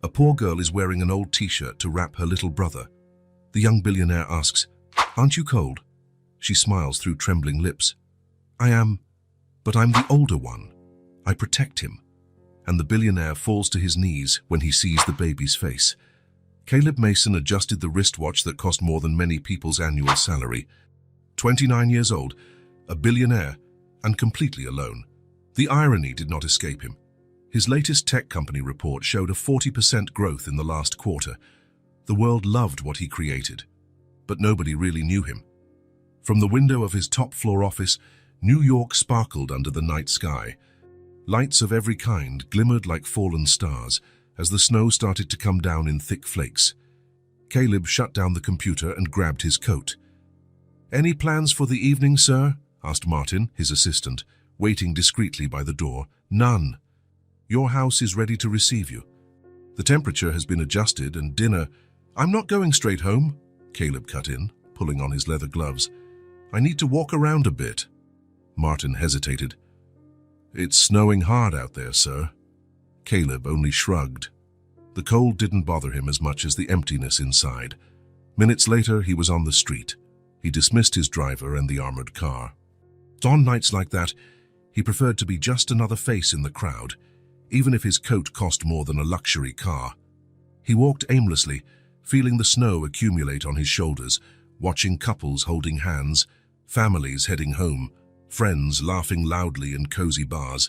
A poor girl is wearing an old t-shirt to wrap her little brother. The young billionaire asks, "Aren't you cold?" She smiles through trembling lips. "I am, but I'm the older one. I protect him." And the billionaire falls to his knees when he sees the baby's face. Caleb Mason adjusted the wristwatch that cost more than many people's annual salary. 29 years old, a billionaire, and completely alone. The irony did not escape him. His latest tech company report showed a 40% growth in the last quarter. The world loved what he created, but nobody really knew him. From the window of his top-floor office, New York sparkled under the night sky. Lights of every kind glimmered like fallen stars as the snow started to come down in thick flakes. Caleb shut down the computer and grabbed his coat. "Any plans for the evening, sir?" asked Martin, his assistant, waiting discreetly by the door. "None. Your house is ready to receive you. The temperature has been adjusted and dinner—" "I'm not going straight home," Caleb cut in, pulling on his leather gloves. "I need to walk around a bit." Martin hesitated. "It's snowing hard out there, sir." Caleb only shrugged. The cold didn't bother him as much as the emptiness inside. Minutes later, he was on the street. He dismissed his driver and the armored car. On nights like that, he preferred to be just another face in the crowd, even if his coat cost more than a luxury car. He walked aimlessly, feeling the snow accumulate on his shoulders, watching couples holding hands, families heading home, friends laughing loudly in cozy bars.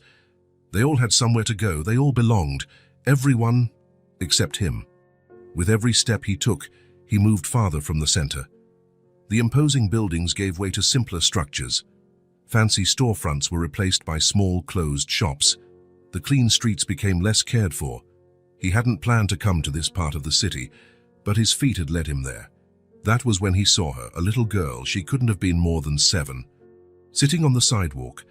They all had somewhere to go, they all belonged, everyone except him. With every step he took, he moved farther from the center. The imposing buildings gave way to simpler structures. Fancy storefronts were replaced by small, closed shops. The clean streets became less cared for. He hadn't planned to come to this part of the city, but his feet had led him there. That was when he saw her, a little girl. She couldn't have been more than 7. Sitting on the sidewalk,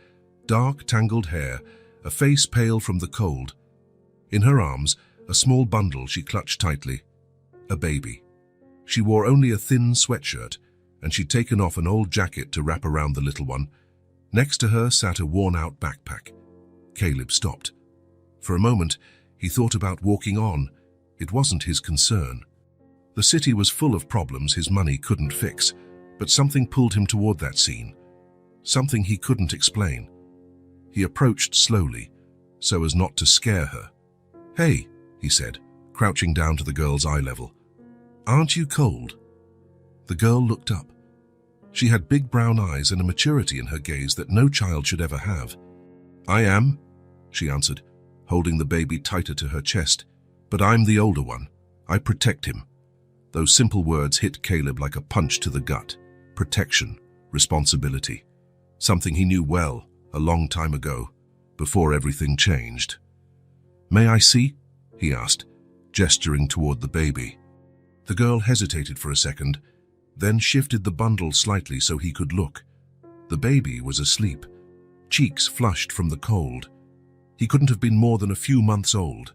dark, tangled hair, a face pale from the cold. In her arms, a small bundle she clutched tightly. A baby. She wore only a thin sweatshirt, and she'd taken off an old jacket to wrap around the little one. Next to her sat a worn-out backpack. Caleb stopped. For a moment, he thought about walking on. It wasn't his concern. The city was full of problems his money couldn't fix, but something pulled him toward that scene. Something he couldn't explain. He approached slowly, so as not to scare her. "Hey," he said, crouching down to the girl's eye level. "Aren't you cold?" The girl looked up. She had big brown eyes and a maturity in her gaze that no child should ever have. "I am," she answered, holding the baby tighter to her chest. "But I'm the older one. I protect him." Those simple words hit Caleb like a punch to the gut. Protection, responsibility. Something he knew well, a long time ago, before everything changed. "May I see?" he asked, gesturing toward the baby. The girl hesitated for a second, then shifted the bundle slightly so he could look. The baby was asleep, cheeks flushed from the cold. He couldn't have been more than a few months old.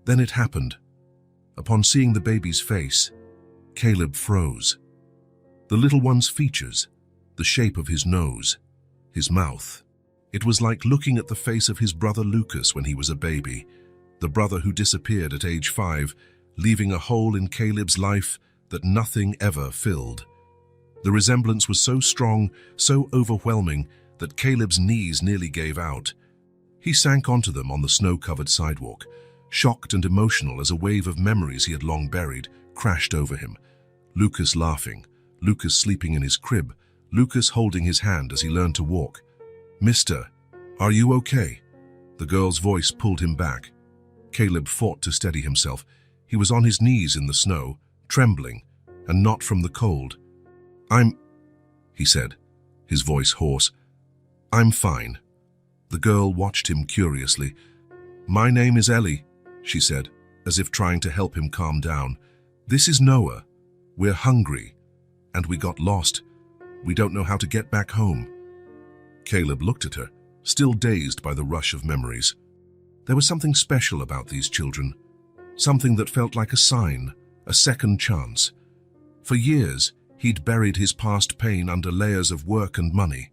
Then it happened. Upon seeing the baby's face, Caleb froze. The little one's features, the shape of his nose, his mouth. It was like looking at the face of his brother Lucas when he was a baby, the brother who disappeared at age 5, leaving a hole in Caleb's life that nothing ever filled. The resemblance was so strong, so overwhelming, that Caleb's knees nearly gave out. He sank onto them on the snow-covered sidewalk, shocked and emotional as a wave of memories he had long buried crashed over him. Lucas laughing, Lucas sleeping in his crib, Lucas holding his hand as he learned to walk. "Mister, are you okay?" The girl's voice pulled him back. Caleb fought to steady himself. He was on his knees in the snow, trembling, and not from the cold. He said, his voice hoarse. "I'm fine." The girl watched him curiously. "My name is Ellie," she said, as if trying to help him calm down. "This is Noah. We're hungry, and we got lost. We don't know how to get back home." Caleb looked at her, still dazed by the rush of memories. There was something special about these children, something that felt like a sign, a second chance. For years, he'd buried his past pain under layers of work and money.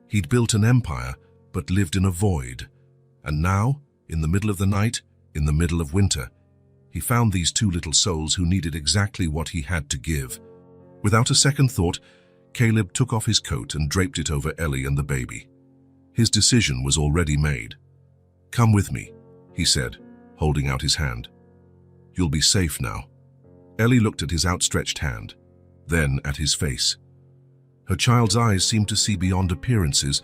He'd built an empire, but lived in a void. And now, in the middle of the night, in the middle of winter, He found these two little souls who needed exactly what he had to give. Without a second thought, Caleb took off his coat and draped it over Ellie and the baby. His decision was already made. "Come with me," he said, holding out his hand. "You'll be safe now." Ellie looked at his outstretched hand, then at his face. Her child's eyes seemed to see beyond appearances,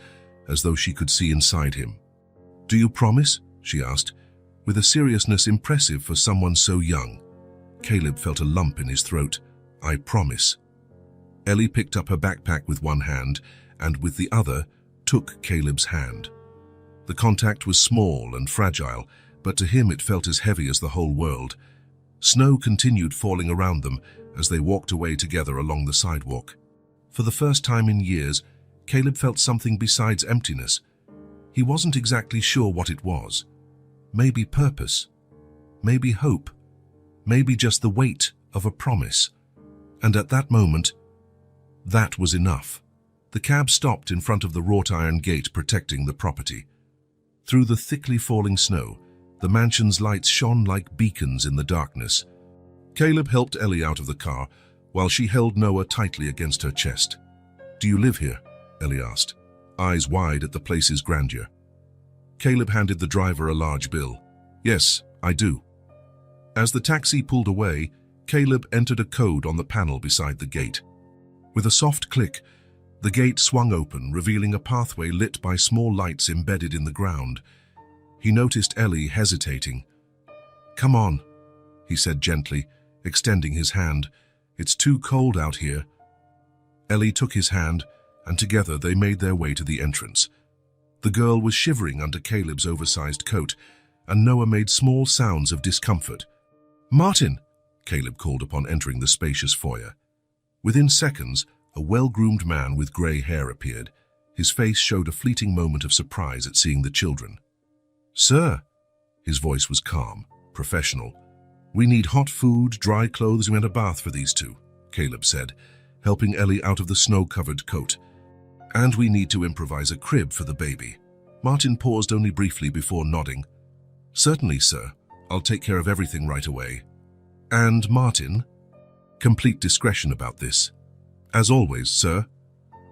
as though she could see inside him. "Do you promise?" she asked, with a seriousness impressive for someone so young. Caleb felt a lump in his throat. "I promise." Ellie picked up her backpack with one hand and with the other took Caleb's hand. The contact was small and fragile, but to him it felt as heavy as the whole world. Snow continued falling around them as they walked away together along the sidewalk. For the first time in years, Caleb felt something besides emptiness. He wasn't exactly sure what it was. Maybe purpose, maybe hope, maybe just the weight of a promise. And at that moment, that was enough. The cab stopped in front of the wrought iron gate protecting the property. Through the thickly falling snow, the mansion's lights shone like beacons in the darkness. Caleb helped Ellie out of the car while she held Noah tightly against her chest. "Do you live here?" Ellie asked, eyes wide at the place's grandeur. Caleb handed the driver a large bill. "Yes, I do." As the taxi pulled away, Caleb entered a code on the panel beside the gate. With a soft click, the gate swung open, revealing a pathway lit by small lights embedded in the ground. He noticed Ellie hesitating. "Come on," he said gently, extending his hand. "It's too cold out here." Ellie took his hand, and together they made their way to the entrance. The girl was shivering under Caleb's oversized coat, and Noah made small sounds of discomfort. "Martin!" Caleb called upon entering the spacious foyer. Within seconds, a well-groomed man with grey hair appeared. His face showed a fleeting moment of surprise at seeing the children. "Sir," his voice was calm, professional. "We need hot food, dry clothes, and a bath for these two," Caleb said, helping Ellie out of the snow-covered coat. "And we need to improvise a crib for the baby." Martin paused only briefly before nodding. "Certainly, sir. I'll take care of everything right away." "And Martin?" "Complete discretion about this." "As always, sir."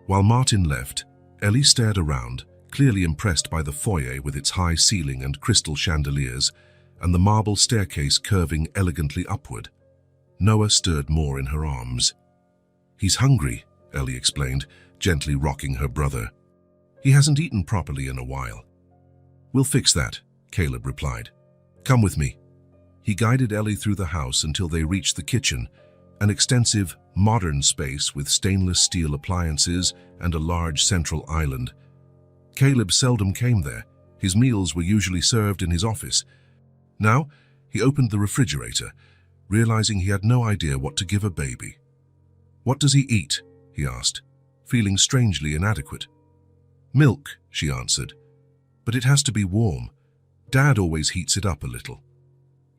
While Martin left, Ellie stared around, clearly impressed by the foyer with its high ceiling and crystal chandeliers, and the marble staircase curving elegantly upward. Noah stirred more in her arms. "He's hungry," Ellie explained, gently rocking her brother. "He hasn't eaten properly in a while." "We'll fix that," Caleb replied. "Come with me." He guided Ellie through the house until they reached the kitchen, an extensive, modern space with stainless steel appliances and a large central island. Caleb seldom came there. His meals were usually served in his office. Now, he opened the refrigerator, realizing he had no idea what to give a baby. "What does he eat?" he asked, feeling strangely inadequate. "Milk," she answered. "But it has to be warm. Dad always heats it up a little."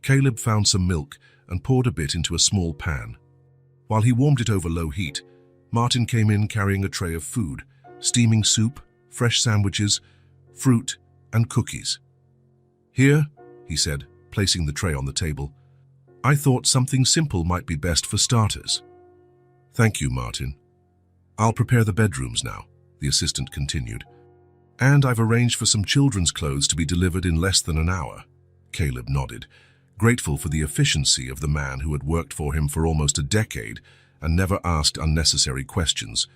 Caleb found some milk and poured a bit into a small pan. While he warmed it over low heat, Martin came in carrying a tray of food, steaming soup, fresh sandwiches, fruit, and cookies. "Here," he said, placing the tray on the table. "I thought something simple might be best for starters." "Thank you, Martin. I'll prepare the bedrooms now," the assistant continued. "And I've arranged for some children's clothes to be delivered in less than an hour." Caleb nodded, grateful for the efficiency of the man who had worked for him for almost a decade and never asked unnecessary questions.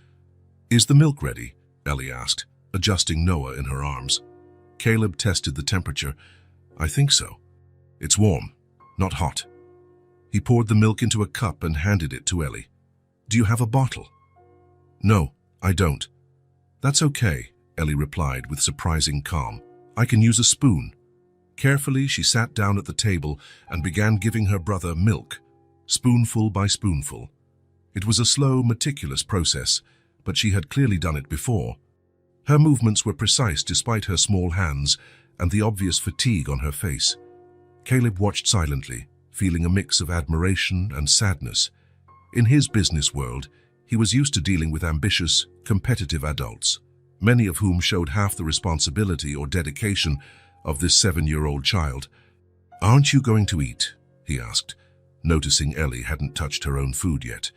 "Is the milk ready?" Ellie asked, adjusting Noah in her arms. Caleb tested the temperature. "I think so. It's warm, not hot." He poured the milk into a cup and handed it to Ellie. "Do you have a bottle?" "No, I don't." "That's okay," Ellie replied with surprising calm. "I can use a spoon." Carefully, she sat down at the table and began giving her brother milk, spoonful by spoonful. It was a slow, meticulous process, but she had clearly done it before. Her movements were precise despite her small hands and the obvious fatigue on her face. Caleb watched silently, feeling a mix of admiration and sadness. In his business world, he was used to dealing with ambitious, competitive adults, many of whom showed half the responsibility or dedication of this 7-year-old child. "Aren't you going to eat?" he asked, noticing Ellie hadn't touched her own food yet.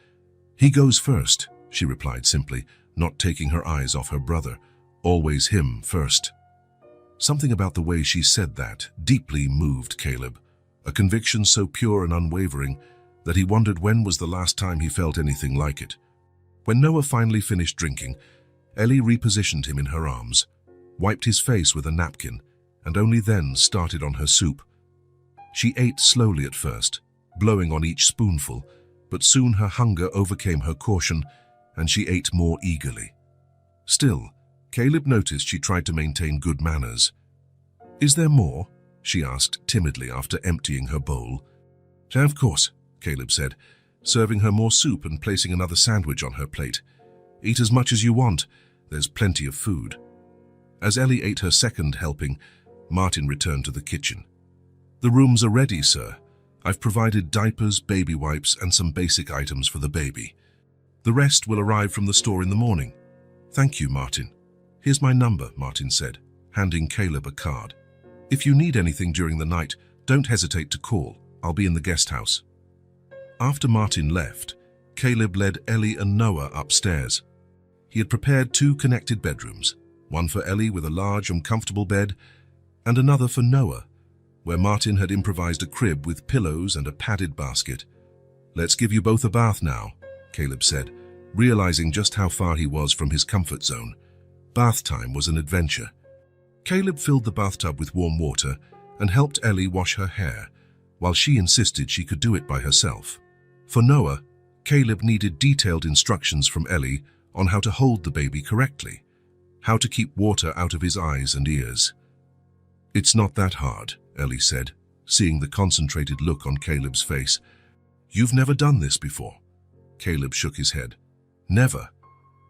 He goes first, she replied simply, not taking her eyes off her brother. Always him first. Something about the way she said that deeply moved Caleb, a conviction so pure and unwavering that he wondered when was the last time he felt anything like it. When Noah finally finished drinking, Ellie repositioned him in her arms, wiped his face with a napkin, and only then started on her soup. She ate slowly at first, blowing on each spoonful, but soon her hunger overcame her caution, and she ate more eagerly. Still, Caleb noticed she tried to maintain good manners. "Is there more?" she asked timidly after emptying her bowl. "Of course," Caleb said, serving her more soup and placing another sandwich on her plate. "Eat as much as you want. There's plenty of food." As Ellie ate her second helping, Martin returned to the kitchen. "The rooms are ready, sir. I've provided diapers, baby wipes, and some basic items for the baby. The rest will arrive from the store in the morning." "Thank you, Martin. Here's my number," Martin said, handing Caleb a card. "If you need anything during the night, don't hesitate to call. I'll be in the guest house." After Martin left, Caleb led Ellie and Noah upstairs. He had prepared 2 connected bedrooms, one for Ellie with a large and comfortable bed, and another for Noah, where Martin had improvised a crib with pillows and a padded basket. "Let's give you both a bath now," Caleb said, realizing just how far he was from his comfort zone. Bath time was an adventure. Caleb filled the bathtub with warm water and helped Ellie wash her hair, while she insisted she could do it by herself. For Noah, Caleb needed detailed instructions from Ellie on how to hold the baby correctly, how to keep water out of his eyes and ears. "It's not that hard," Ellie said, seeing the concentrated look on Caleb's face. "You've never done this before." Caleb shook his head. "Never?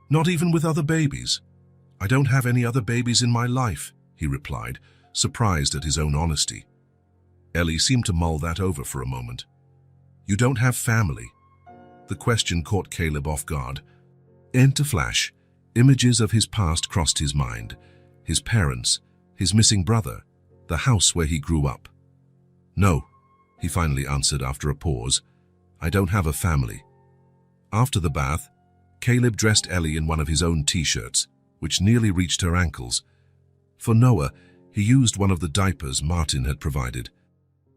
Not even with other babies?" "I don't have any other babies in my life," he replied, surprised at his own honesty. Ellie seemed to mull that over for a moment. "You don't have family?" The question caught Caleb off guard. Into flash, images of his past crossed his mind. His parents, his missing brother, the house where he grew up. "No," he finally answered after a pause. "I don't have a family." After the bath, Caleb dressed Ellie in one of his own t-shirts, which nearly reached her ankles. For Noah, he used one of the diapers Martin had provided.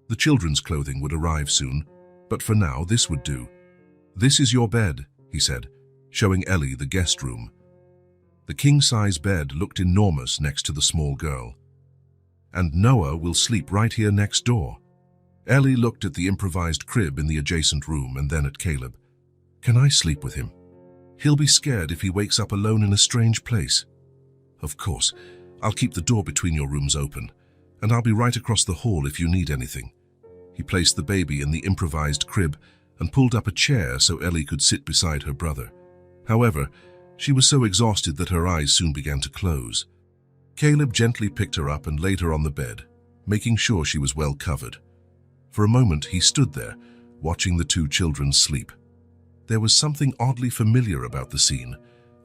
The children's clothing would arrive soon, but for now this would do. "This is your bed," he said, showing Ellie the guest room. The king-size bed looked enormous next to the small girl. "And Noah will sleep right here next door." Ellie looked at the improvised crib in the adjacent room and then at Caleb. "Can I sleep with him? He'll be scared if he wakes up alone in a strange place." "Of course, I'll keep the door between your rooms open, and I'll be right across the hall if you need anything." He placed the baby in the improvised crib and pulled up a chair so Ellie could sit beside her brother. However, she was so exhausted that her eyes soon began to close. Caleb gently picked her up and laid her on the bed, making sure she was well covered. For a moment he stood there, watching the 2 children sleep. There was something oddly familiar about the scene,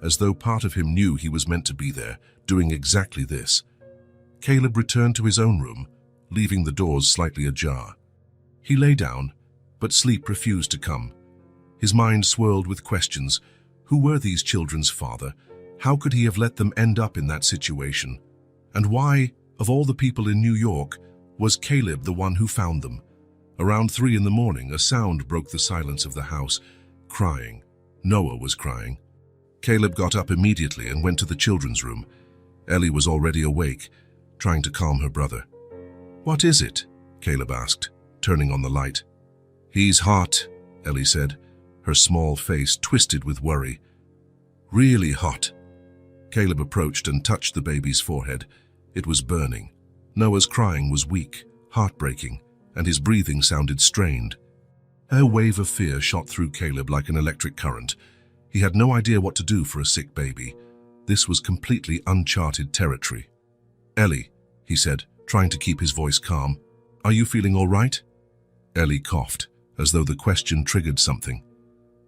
as though part of him knew he was meant to be there, doing exactly this. Caleb returned to his own room, leaving the doors slightly ajar. He lay down, but sleep refused to come. His mind swirled with questions. Who were these children's father? How could he have let them end up in that situation? And why, of all the people in New York, was Caleb the one who found them? Around 3 in the morning, a sound broke the silence of the house. Crying. Noah was crying. Caleb got up immediately and went to the children's room. Ellie was already awake, trying to calm her brother. "What is it?" Caleb asked, turning on the light. "He's hot," Ellie said, her small face twisted with worry. "Really hot." Caleb approached and touched the baby's forehead. It was burning. Noah's crying was weak, heartbreaking, and his breathing sounded strained. A wave of fear shot through Caleb like an electric current. He had no idea what to do for a sick baby. This was completely uncharted territory. "Ellie," he said, trying to keep his voice calm, "are you feeling all right?" Ellie coughed, as though the question triggered something.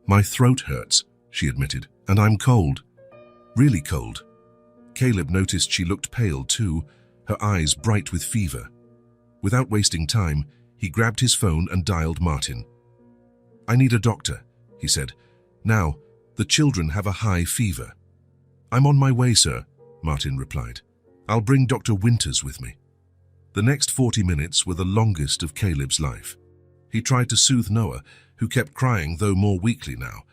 "My throat hurts," she admitted, "and I'm cold. Really cold." Caleb noticed she looked pale too, her eyes bright with fever. Without wasting time, He grabbed his phone and dialed Martin. "I need a doctor," he said. "Now, the children have a high fever." "I'm on my way, sir," Martin replied. "I'll bring Dr. Winters with me." The next 40 minutes were the longest of Caleb's life. He tried to soothe Noah, who kept crying, though more weakly now.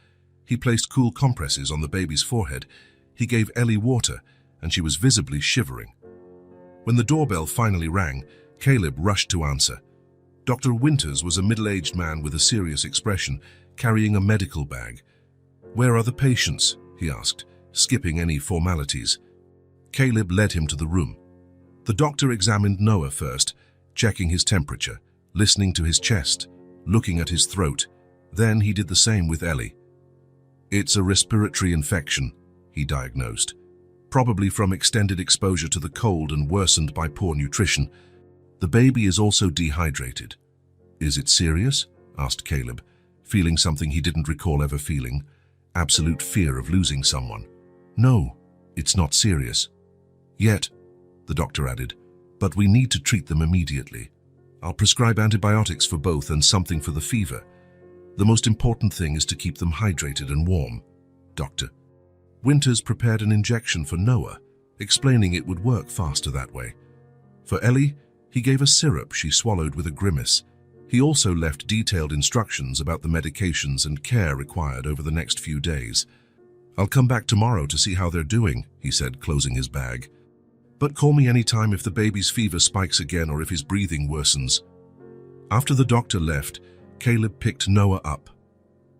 He placed cool compresses on the baby's forehead. He gave Ellie water, and she was visibly shivering. When the doorbell finally rang, Caleb rushed to answer. Dr. Winters was a middle-aged man with a serious expression, carrying a medical bag. "Where are the patients?" he asked, skipping any formalities. Caleb led him to the room. The doctor examined Noah first, checking his temperature, listening to his chest, looking at his throat. Then he did the same with Ellie. "It's a respiratory infection," he diagnosed, "probably from extended exposure to the cold and worsened by poor nutrition. The baby is also dehydrated." "Is it serious?" asked Caleb, feeling something he didn't recall ever feeling, absolute fear of losing someone. "No, it's not serious. Yet," the doctor added, "but we need to treat them immediately. I'll prescribe antibiotics for both and something for the fever. The most important thing is to keep them hydrated and warm, Doctor." Winters prepared an injection for Noah, explaining it would work faster that way. For Ellie, he gave a syrup she swallowed with a grimace. He also left detailed instructions about the medications and care required over the next few days. "I'll come back tomorrow to see how they're doing," he said, closing his bag. "But call me anytime if the baby's fever spikes again or if his breathing worsens." After the doctor left, Caleb picked Noah up.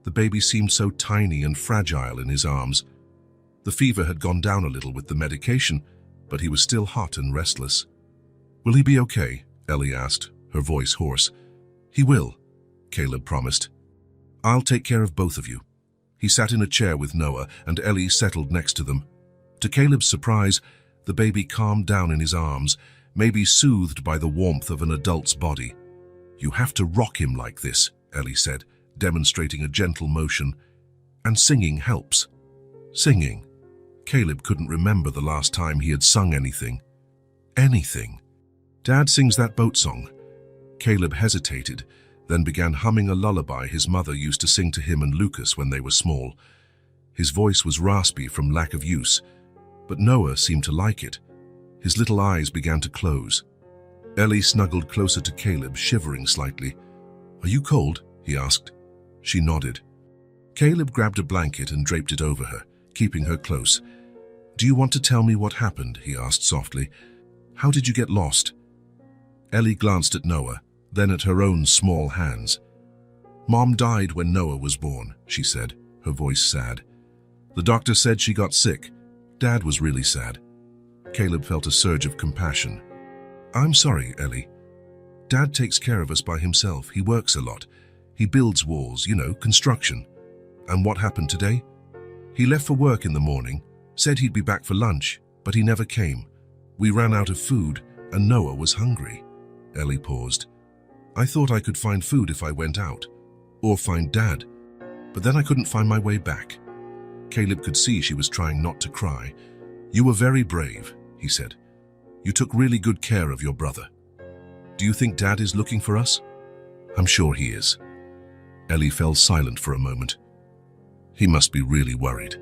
The baby seemed so tiny and fragile in his arms. The fever had gone down a little with the medication, but he was still hot and restless. "Will he be okay?" Ellie asked, her voice hoarse. "He will," Caleb promised. "I'll take care of both of you." He sat in a chair with Noah, and Ellie settled next to them. To Caleb's surprise, the baby calmed down in his arms, maybe soothed by the warmth of an adult's body. "You have to rock him like this," Ellie said, demonstrating a gentle motion. "And singing helps." Singing? Caleb couldn't remember the last time he had sung anything. Anything. "Dad sings that boat song." Caleb hesitated, then began humming a lullaby his mother used to sing to him and Lucas when they were small. His voice was raspy from lack of use, but Noah seemed to like it. His little eyes began to close. Ellie snuggled closer to Caleb, shivering slightly. "Are you cold?" he asked. She nodded. Caleb grabbed a blanket and draped it over her, keeping her close. "Do you want to tell me what happened?" he asked softly. "How did you get lost?" Ellie glanced at Noah, then at her own small hands. "Mom died when Noah was born," she said, her voice sad. "The doctor said she got sick. Dad was really sad." Caleb felt a surge of compassion. "I'm sorry, Ellie. Dad takes care of us by himself. He works a lot. He builds walls, construction. And what happened today? He left for work in the morning, said he'd be back for lunch, but he never came. We ran out of food, and Noah was hungry." Ellie paused. "I thought I could find food if I went out, or find Dad, but then I couldn't find my way back." Caleb could see she was trying not to cry. "You were very brave," he said. "You took really good care of your brother. Do you think Dad is looking for us?" "I'm sure he is." Ellie fell silent for a moment. "He must be really worried."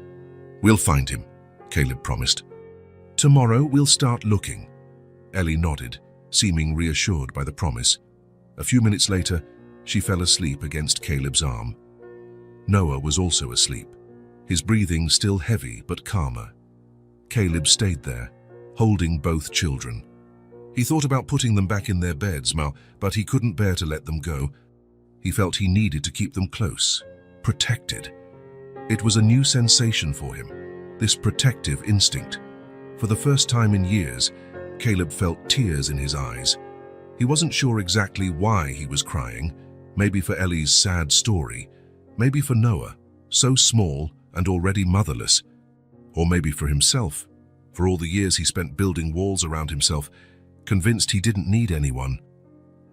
"We'll find him," Caleb promised. "Tomorrow we'll start looking." Ellie nodded, seeming reassured by the promise. A few minutes later, she fell asleep against Caleb's arm. Noah was also asleep, his breathing still heavy but calmer. Caleb stayed there, holding both children. He thought about putting them back in their beds, but he couldn't bear to let them go. He felt he needed to keep them close, protected. It was a new sensation for him, this protective instinct. For the first time in years, Caleb felt tears in his eyes. He wasn't sure exactly why he was crying, maybe for Ellie's sad story, maybe for Noah, so small and already motherless, or maybe for himself, for all the years he spent building walls around himself, convinced he didn't need anyone.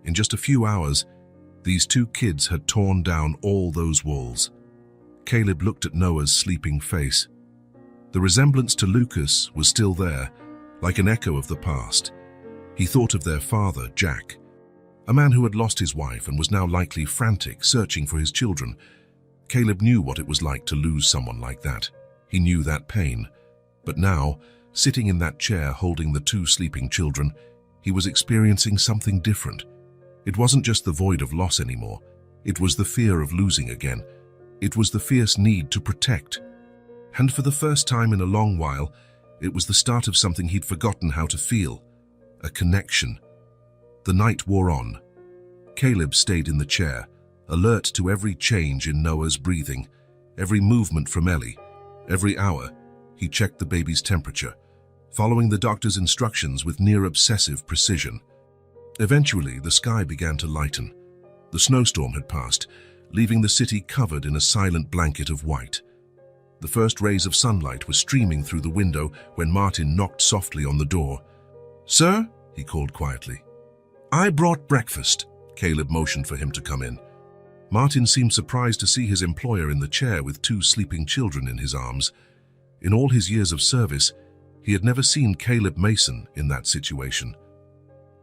In just a few hours, these two kids had torn down all those walls. Caleb looked at Noah's sleeping face. The resemblance to Lucas was still there, like an echo of the past. He thought of their father, Jack. A man who had lost his wife and was now likely frantic, searching for his children. Caleb knew what it was like to lose someone like that. He knew that pain. But now, sitting in that chair holding the two sleeping children, he was experiencing something different. It wasn't just the void of loss anymore. It was the fear of losing again. It was the fierce need to protect. And for the first time in a long while, it was the start of something he'd forgotten how to feel. A connection. The night wore on. Caleb stayed in the chair, alert to every change in Noah's breathing, every movement from Ellie. Every hour, he checked the baby's temperature, following the doctor's instructions with near-obsessive precision. Eventually, the sky began to lighten. The snowstorm had passed, leaving the city covered in a silent blanket of white. The first rays of sunlight were streaming through the window when Martin knocked softly on the door. "Sir?" he called quietly. "I brought breakfast." Caleb motioned for him to come in. Martin seemed surprised to see his employer in the chair with two sleeping children in his arms. In all his years of service, he had never seen Caleb Mason in that situation.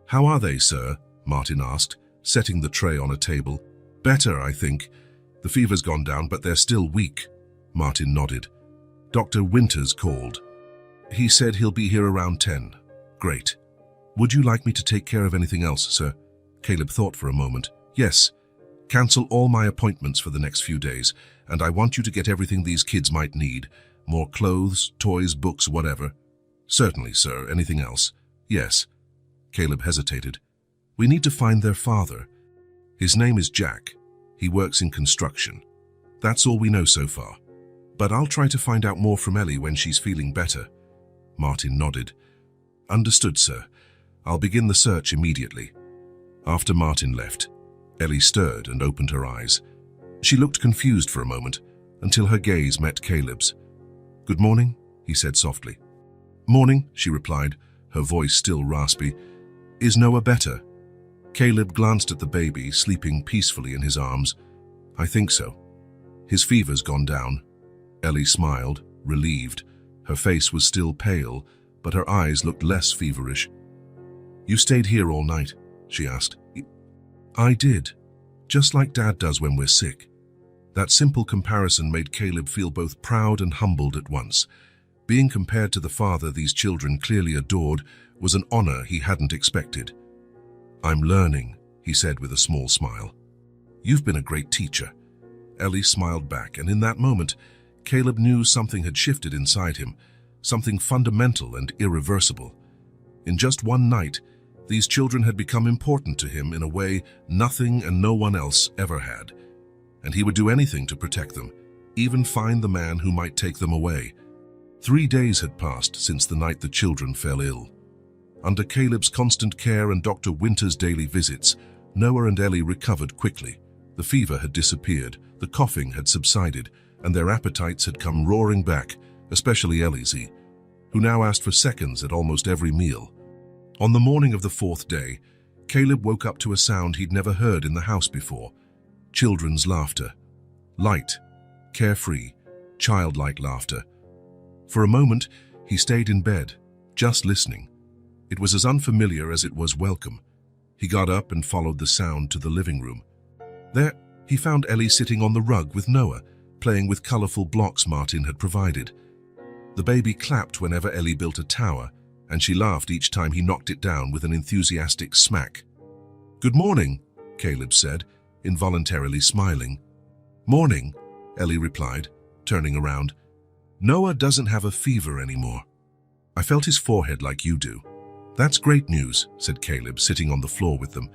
"How are they, sir?" Martin asked, setting the tray on a table. "Better, I think. The fever's gone down, but they're still weak." Martin nodded. "Dr. Winters called. He said he'll be here around 10. "Great. Would you like me to take care of anything else, sir?" Caleb thought for a moment. "Yes. Cancel all my appointments for the next few days, and I want you to get everything these kids might need. More clothes, toys, books, whatever." "Certainly, sir. Anything else?" "Yes." Caleb hesitated. "We need to find their father. His name is Jack. He works in construction. That's all we know so far. But I'll try to find out more from Ellie when she's feeling better." Martin nodded. "Understood, sir. I'll begin the search immediately." After Martin left, Ellie stirred and opened her eyes. She looked confused for a moment, until her gaze met Caleb's. "Good morning," he said softly. "Morning," she replied, her voice still raspy. "Is Noah better?" Caleb glanced at the baby, sleeping peacefully in his arms. "I think so. His fever's gone down." Ellie smiled, relieved. Her face was still pale, but her eyes looked less feverish. "You stayed here all night?" she asked. "I did, just like Dad does when we're sick." That simple comparison made Caleb feel both proud and humbled at once. Being compared to the father these children clearly adored was an honor he hadn't expected. "I'm learning," he said with a small smile. "You've been a great teacher." Ellie smiled back, and in that moment, Caleb knew something had shifted inside him, something fundamental and irreversible. In just one night, these children had become important to him in a way nothing and no one else ever had. And he would do anything to protect them, even find the man who might take them away. 3 days had passed since the night the children fell ill. Under Caleb's constant care and Dr. Winters' daily visits, Noah and Ellie recovered quickly. The fever had disappeared, the coughing had subsided, and their appetites had come roaring back, especially Ellie's, who now asked for seconds at almost every meal. On the morning of the 4th day, Caleb woke up to a sound he'd never heard in the house before. Children's laughter. Light, carefree, childlike laughter. For a moment, he stayed in bed, just listening. It was as unfamiliar as it was welcome. He got up and followed the sound to the living room. There, he found Ellie sitting on the rug with Noah, playing with colorful blocks Martin had provided. The baby clapped whenever Ellie built a tower, and she laughed each time he knocked it down with an enthusiastic smack. "Good morning," Caleb said, involuntarily smiling. "Morning," Ellie replied, turning around. "Noah doesn't have a fever anymore. I felt his forehead like you do." "That's great news," said Caleb, sitting on the floor with them.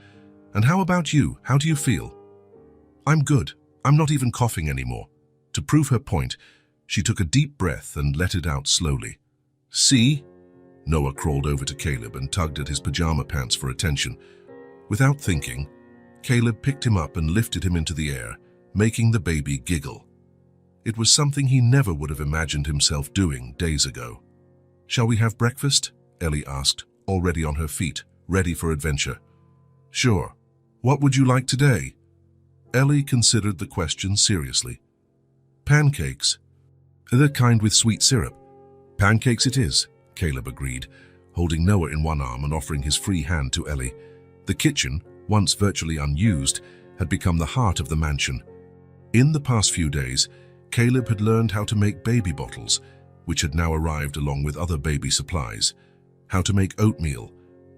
"And how about you? How do you feel?" "I'm good. I'm not even coughing anymore." To prove her point, she took a deep breath and let it out slowly. "See?" Noah crawled over to Caleb and tugged at his pajama pants for attention. Without thinking, Caleb picked him up and lifted him into the air, making the baby giggle. It was something he never would have imagined himself doing days ago. "Shall we have breakfast?" Ellie asked, already on her feet, ready for adventure. "Sure. What would you like today?" Ellie considered the question seriously. "Pancakes. The kind with sweet syrup." "Pancakes it is," Caleb agreed, holding Noah in one arm and offering his free hand to Ellie. The kitchen, once virtually unused, had become the heart of the mansion. In the past few days, Caleb had learned how to make baby bottles, which had now arrived along with other baby supplies, how to make oatmeal,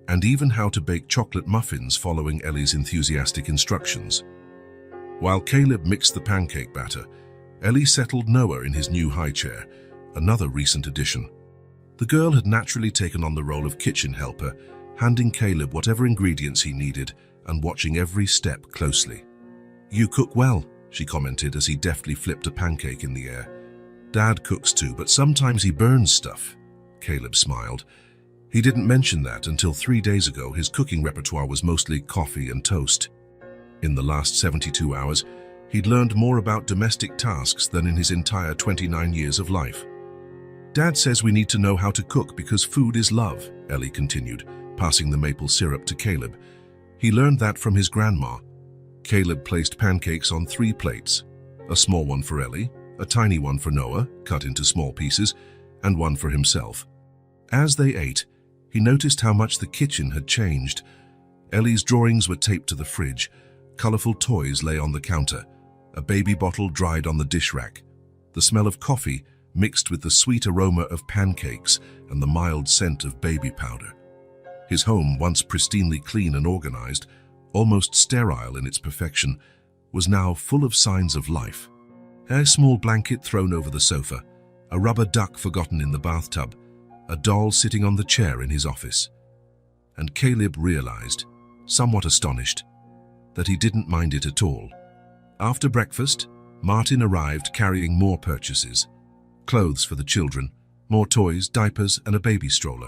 and even how to bake chocolate muffins following Ellie's enthusiastic instructions. While Caleb mixed the pancake batter, Ellie settled Noah in his new high chair, another recent addition. The girl had naturally taken on the role of kitchen helper, handing Caleb whatever ingredients he needed and watching every step closely. "You cook well," she commented as he deftly flipped a pancake in the air. "Dad cooks too, but sometimes he burns stuff." Caleb smiled. He didn't mention that until 3 days ago his cooking repertoire was mostly coffee and toast. In the last 72 hours, he'd learned more about domestic tasks than in his entire 29 years of life. "Dad says we need to know how to cook because food is love," Ellie continued, passing the maple syrup to Caleb. He learned that from his grandma. Caleb placed pancakes on 3 plates, a small one for Ellie, a tiny one for Noah, cut into small pieces, and one for himself. As they ate, he noticed how much the kitchen had changed. Ellie's drawings were taped to the fridge, colorful toys lay on the counter, a baby bottle dried on the dish rack. The smell of coffee mixed with the sweet aroma of pancakes and the mild scent of baby powder. His home, once pristinely clean and organized, almost sterile in its perfection, was now full of signs of life. A small blanket thrown over the sofa, a rubber duck forgotten in the bathtub, a doll sitting on the chair in his office. And Caleb realized, somewhat astonished, that he didn't mind it at all. After breakfast, Martin arrived carrying more purchases. Clothes for the children, more toys, diapers, and a baby stroller.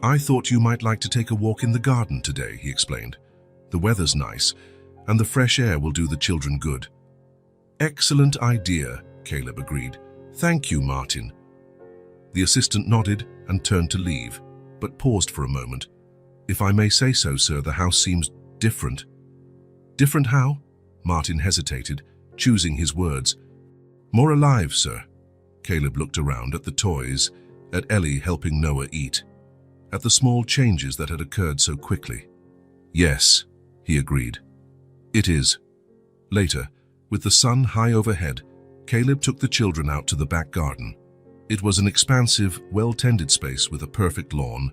"I thought you might like to take a walk in the garden today," he explained. "The weather's nice, and the fresh air will do the children good." "Excellent idea," Caleb agreed. "Thank you, Martin." The assistant nodded and turned to leave, but paused for a moment. "If I may say so, sir, the house seems different." "Different how?" Martin hesitated, choosing his words. "More alive, sir." Caleb looked around at the toys, at Ellie helping Noah eat, at the small changes that had occurred so quickly. "Yes," he agreed. "It is." Later, with the sun high overhead, Caleb took the children out to the back garden. It was an expansive, well-tended space with a perfect lawn,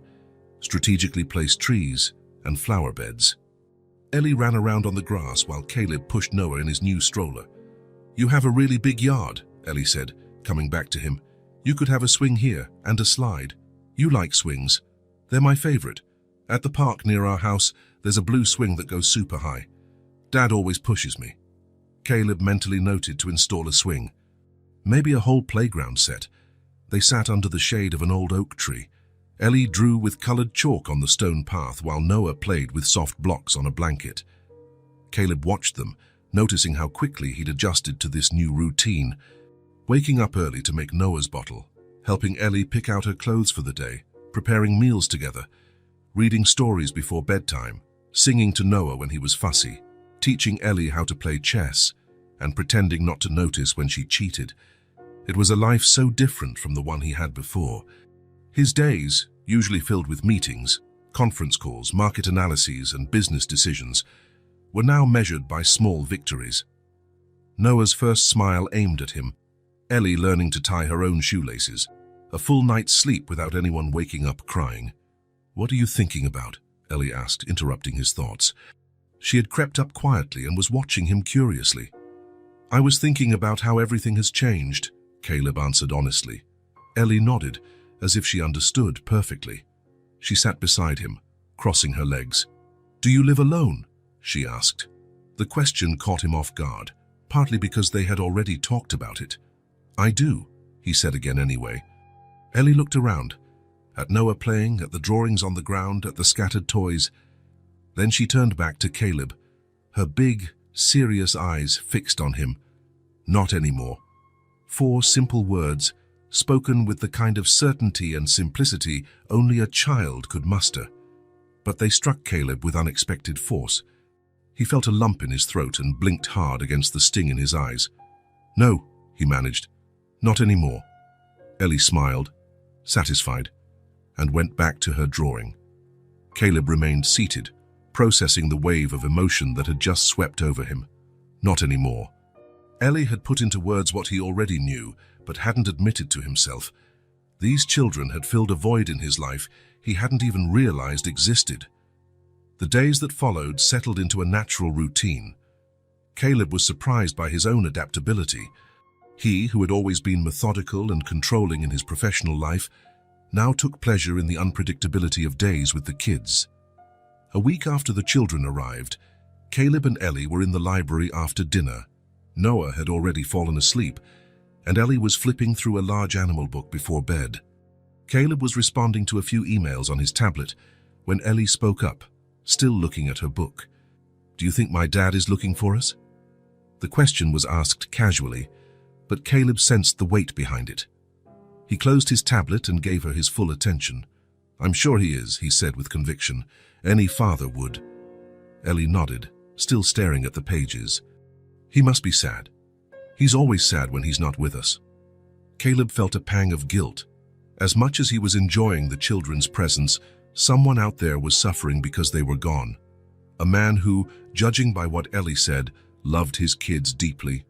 strategically placed trees, and flower beds. Ellie ran around on the grass while Caleb pushed Noah in his new stroller. "You have a really big yard," Ellie said, coming back to him. "You could have a swing here and a slide. You like swings. They're my favorite. At the park near our house, there's a blue swing that goes super high. Dad always pushes me." Caleb mentally noted to install a swing. Maybe a whole playground set. They sat under the shade of an old oak tree. Ellie drew with colored chalk on the stone path while Noah played with soft blocks on a blanket. Caleb watched them, noticing how quickly he'd adjusted to this new routine, waking up early to make Noah's bottle, helping Ellie pick out her clothes for the day, preparing meals together, reading stories before bedtime, singing to Noah when he was fussy, teaching Ellie how to play chess, and pretending not to notice when she cheated. It was a life so different from the one he had before. His days, usually filled with meetings, conference calls, market analyses, and business decisions, were now measured by small victories. Noah's first smile aimed at him, Ellie learning to tie her own shoelaces, a full night's sleep without anyone waking up crying. "What are you thinking about?" Ellie asked, interrupting his thoughts. She had crept up quietly and was watching him curiously. "I was thinking about how everything has changed," Caleb answered honestly. Ellie nodded, as if she understood perfectly. She sat beside him, crossing her legs. "Do you live alone?" she asked. The question caught him off guard, partly because they had already talked about it. "I do," he said again anyway. Ellie looked around, at Noah playing, at the drawings on the ground, at the scattered toys. Then she turned back to Caleb, her big, serious eyes fixed on him. "Not anymore." 4 simple words, spoken with the kind of certainty and simplicity only a child could muster. But they struck Caleb with unexpected force. He felt a lump in his throat and blinked hard against the sting in his eyes. "No," he managed. "Not anymore." Ellie smiled, satisfied, and went back to her drawing. Caleb remained seated, processing the wave of emotion that had just swept over him. Not anymore. Ellie had put into words what he already knew, but hadn't admitted to himself. These children had filled a void in his life he hadn't even realized existed. The days that followed settled into a natural routine. Caleb was surprised by his own adaptability. He, who had always been methodical and controlling in his professional life, now took pleasure in the unpredictability of days with the kids. A week after the children arrived, Caleb and Ellie were in the library after dinner. Noah had already fallen asleep, and Ellie was flipping through a large animal book before bed. Caleb was responding to a few emails on his tablet when Ellie spoke up, still looking at her book. "Do you think my dad is looking for us?" The question was asked casually, but Caleb sensed the weight behind it. He closed his tablet and gave her his full attention. "I'm sure he is," he said with conviction. "Any father would." Ellie nodded, still staring at the pages. "He must be sad. He's always sad when he's not with us." Caleb felt a pang of guilt. As much as he was enjoying the children's presence, someone out there was suffering because they were gone. A man who, judging by what Ellie said, loved his kids deeply.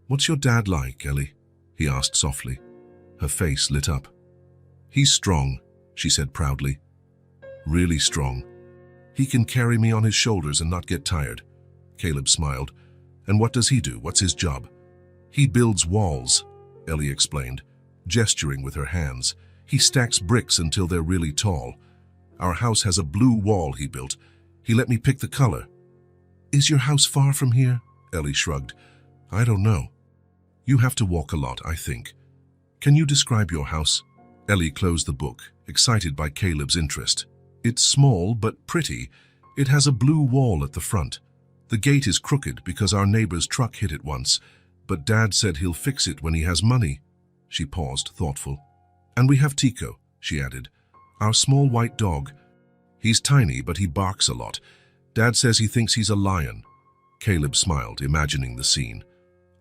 "What's your dad like, Ellie?" he asked softly. Her face lit up. "He's strong," she said proudly. "Really strong. He can carry me on his shoulders and not get tired." Caleb smiled. "And what does he do? What's his job?" "He builds walls," Ellie explained, gesturing with her hands. "He stacks bricks until they're really tall. Our house has a blue wall he built. He let me pick the color." "Is your house far from here?" Ellie shrugged. "I don't know. You have to walk a lot, I think. Can you describe your house?" Ellie closed the book, excited by Caleb's interest. "It's small but pretty. It has a blue wall at the front. The gate is crooked because our neighbor's truck hit it once, but Dad said he'll fix it when he has money." She paused, thoughtful. "And we have Tico," she added, "our small white dog. He's tiny, but he barks a lot. Dad says he thinks he's a lion." Caleb smiled, imagining the scene.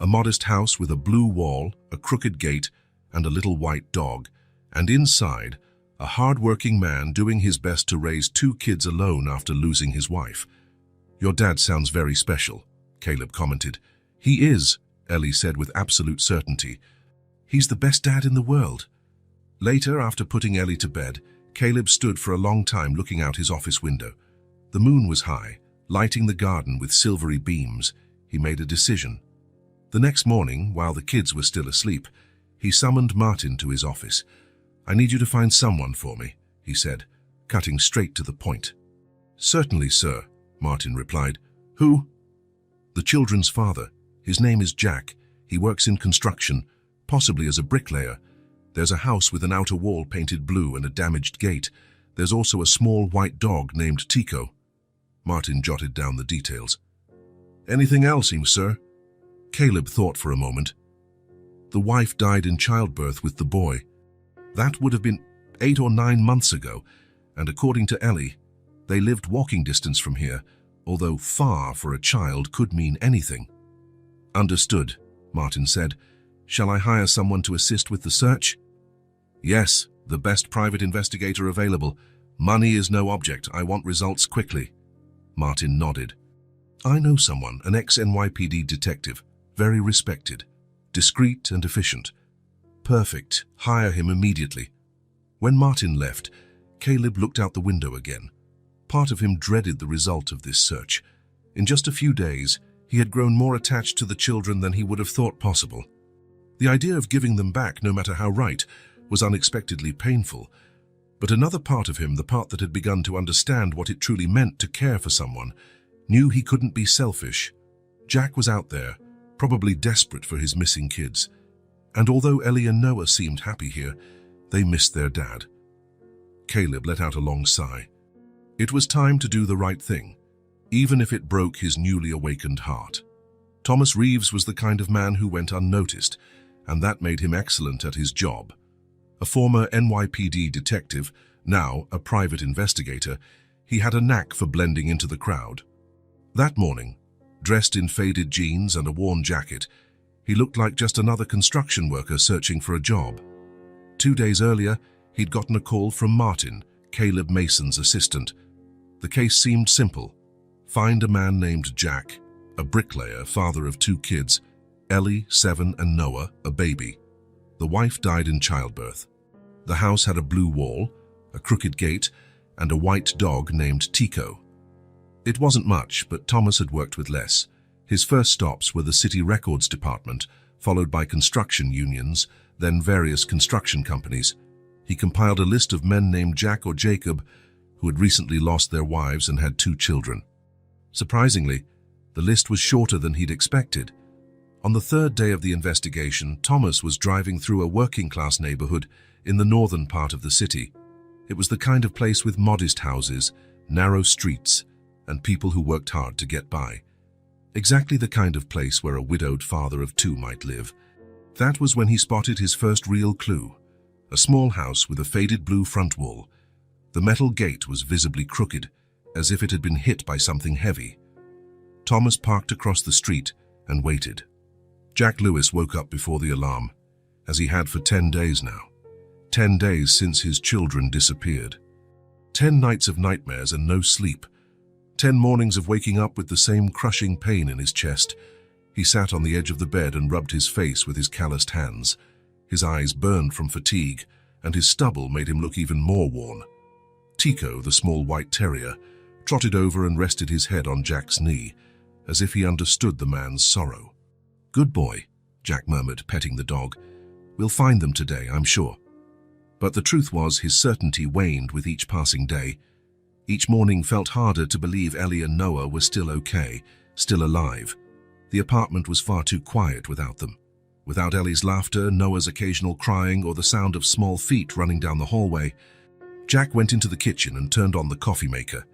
A modest house with a blue wall, a crooked gate, and a little white dog, and inside, a hard-working man doing his best to raise 2 kids alone after losing his wife. "Your dad sounds very special," Caleb commented. "He is," Ellie said with absolute certainty. "He's the best dad in the world." Later, after putting Ellie to bed, Caleb stood for a long time looking out his office window. The moon was high, lighting the garden with silvery beams. He made a decision. The next morning, while the kids were still asleep, he summoned Martin to his office. "I need you to find someone for me," he said, cutting straight to the point. "Certainly, sir," Martin replied. "Who?" "The children's father. His name is Jack. He works in construction, possibly as a bricklayer. There's a house with an outer wall painted blue and a damaged gate. There's also a small white dog named Tico." Martin jotted down the details. "Anything else, sir?" Caleb thought for a moment. "The wife died in childbirth with the boy. That would have been 8 or 9 months ago, and according to Ellie, they lived walking distance from here, although far for a child could mean anything." "Understood," Martin said. "Shall I hire someone to assist with the search?" "Yes, the best private investigator available. Money is no object. I want results quickly." Martin nodded. "I know someone, an ex-NYPD detective, very respected, discreet and efficient. Perfect. Hire him immediately." When Martin left, Caleb looked out the window again. Part of him dreaded the result of this search. In just a few days, he had grown more attached to the children than he would have thought possible. The idea of giving them back, no matter how right, was unexpectedly painful. But another part of him, the part that had begun to understand what it truly meant to care for someone, knew he couldn't be selfish. Jack was out there, probably desperate for his missing kids. And although Ellie and Noah seemed happy here, they missed their dad. Caleb let out a long sigh. It was time to do the right thing, even if it broke his newly awakened heart. Thomas Reeves was the kind of man who went unnoticed, and that made him excellent at his job. A former NYPD detective, now a private investigator, he had a knack for blending into the crowd. That morning, dressed in faded jeans and a worn jacket, he looked like just another construction worker searching for a job. 2 days earlier, he'd gotten a call from Martin, Caleb Mason's assistant. The case seemed simple. Find a man named Jack, a bricklayer, father of 2 kids, Ellie, 7, and Noah, a baby. The wife died in childbirth. The house had a blue wall, a crooked gate, and a white dog named Tico. It wasn't much, but Thomas had worked with less. His first stops were the city records department, followed by construction unions, then various construction companies. He compiled a list of men named Jack or Jacob who had recently lost their wives and had 2 children. Surprisingly, the list was shorter than he'd expected. On the 3rd day of the investigation, Thomas was driving through a working-class neighborhood in the northern part of the city. It was the kind of place with modest houses, narrow streets, and people who worked hard to get by. Exactly the kind of place where a widowed father of 2 might live. That was when he spotted his first real clue. A small house with a faded blue front wall. The metal gate was visibly crooked, as if it had been hit by something heavy. Thomas parked across the street and waited. Jack Lewis woke up before the alarm, as he had for 10 days now. 10 days since his children disappeared. 10 nights of nightmares and no sleep. 10 mornings of waking up with the same crushing pain in his chest. He sat on the edge of the bed and rubbed his face with his calloused hands. His eyes burned from fatigue, and his stubble made him look even more worn. Tico, the small white terrier, trotted over and rested his head on Jack's knee, as if he understood the man's sorrow. "Good boy," Jack murmured, petting the dog. "We'll find them today, I'm sure." But the truth was, his certainty waned with each passing day. Each morning felt harder to believe Ellie and Noah were still okay, still alive. The apartment was far too quiet without them. Without Ellie's laughter, Noah's occasional crying, or the sound of small feet running down the hallway. Jack went into the kitchen and turned on the coffee maker.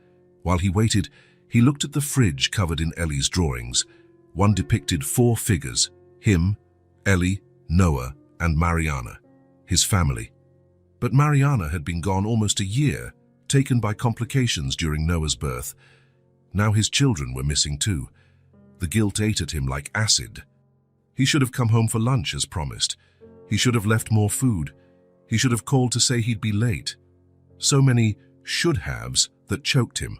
While he waited, he looked at the fridge covered in Ellie's drawings. One depicted 4 figures: him, Ellie, Noah, and Mariana, his family. But Mariana had been gone almost a year, taken by complications during Noah's birth. Now his children were missing too. The guilt ate at him like acid. He should have come home for lunch as promised. He should have left more food. He should have called to say he'd be late. So many should-haves that choked him.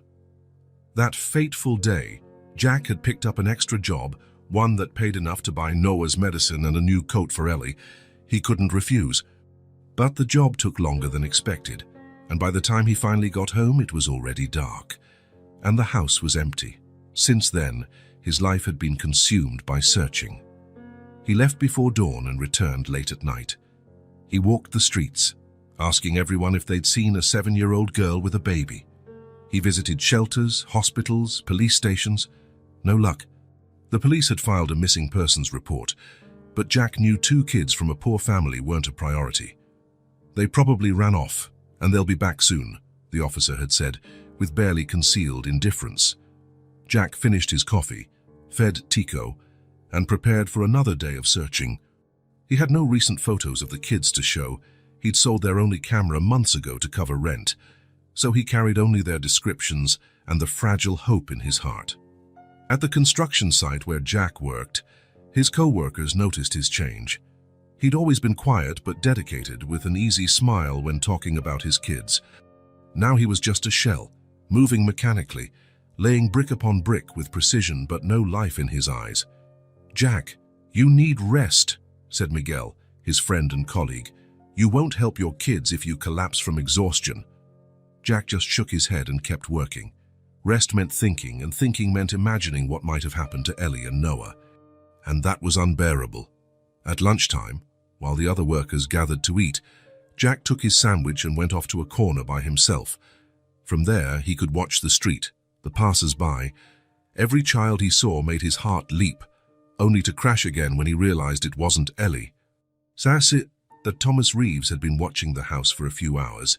That fateful day, Jack had picked up an extra job, one that paid enough to buy Noah's medicine and a new coat for Ellie. He couldn't refuse. But the job took longer than expected, and by the time he finally got home, it was already dark. And the house was empty. Since then, his life had been consumed by searching. He left before dawn and returned late at night. He walked the streets, asking everyone if they'd seen a 7-year-old girl with a baby. He visited shelters, hospitals, police stations. No luck. The police had filed a missing persons report, but Jack knew 2 kids from a poor family weren't a priority. "They probably ran off, and they'll be back soon," the officer had said, with barely concealed indifference. Jack finished his coffee, fed Tico, and prepared for another day of searching. He had no recent photos of the kids to show. He'd sold their only camera months ago to cover rent, so he carried only their descriptions and the fragile hope in his heart. At the construction site where Jack worked, his co-workers noticed his change. He'd always been quiet but dedicated, with an easy smile when talking about his kids. Now he was just a shell, moving mechanically, laying brick upon brick with precision but no life in his eyes. "Jack, you need rest," said Miguel, his friend and colleague. "You won't help your kids if you collapse from exhaustion." Jack just shook his head and kept working. Rest meant thinking, and thinking meant imagining what might have happened to Ellie and Noah. And that was unbearable. At lunchtime, while the other workers gathered to eat, Jack took his sandwich and went off to a corner by himself. From there, he could watch the street, the passers-by. Every child he saw made his heart leap, only to crash again when he realized it wasn't Ellie. That's it that Thomas Reeves had been watching the house for a few hours,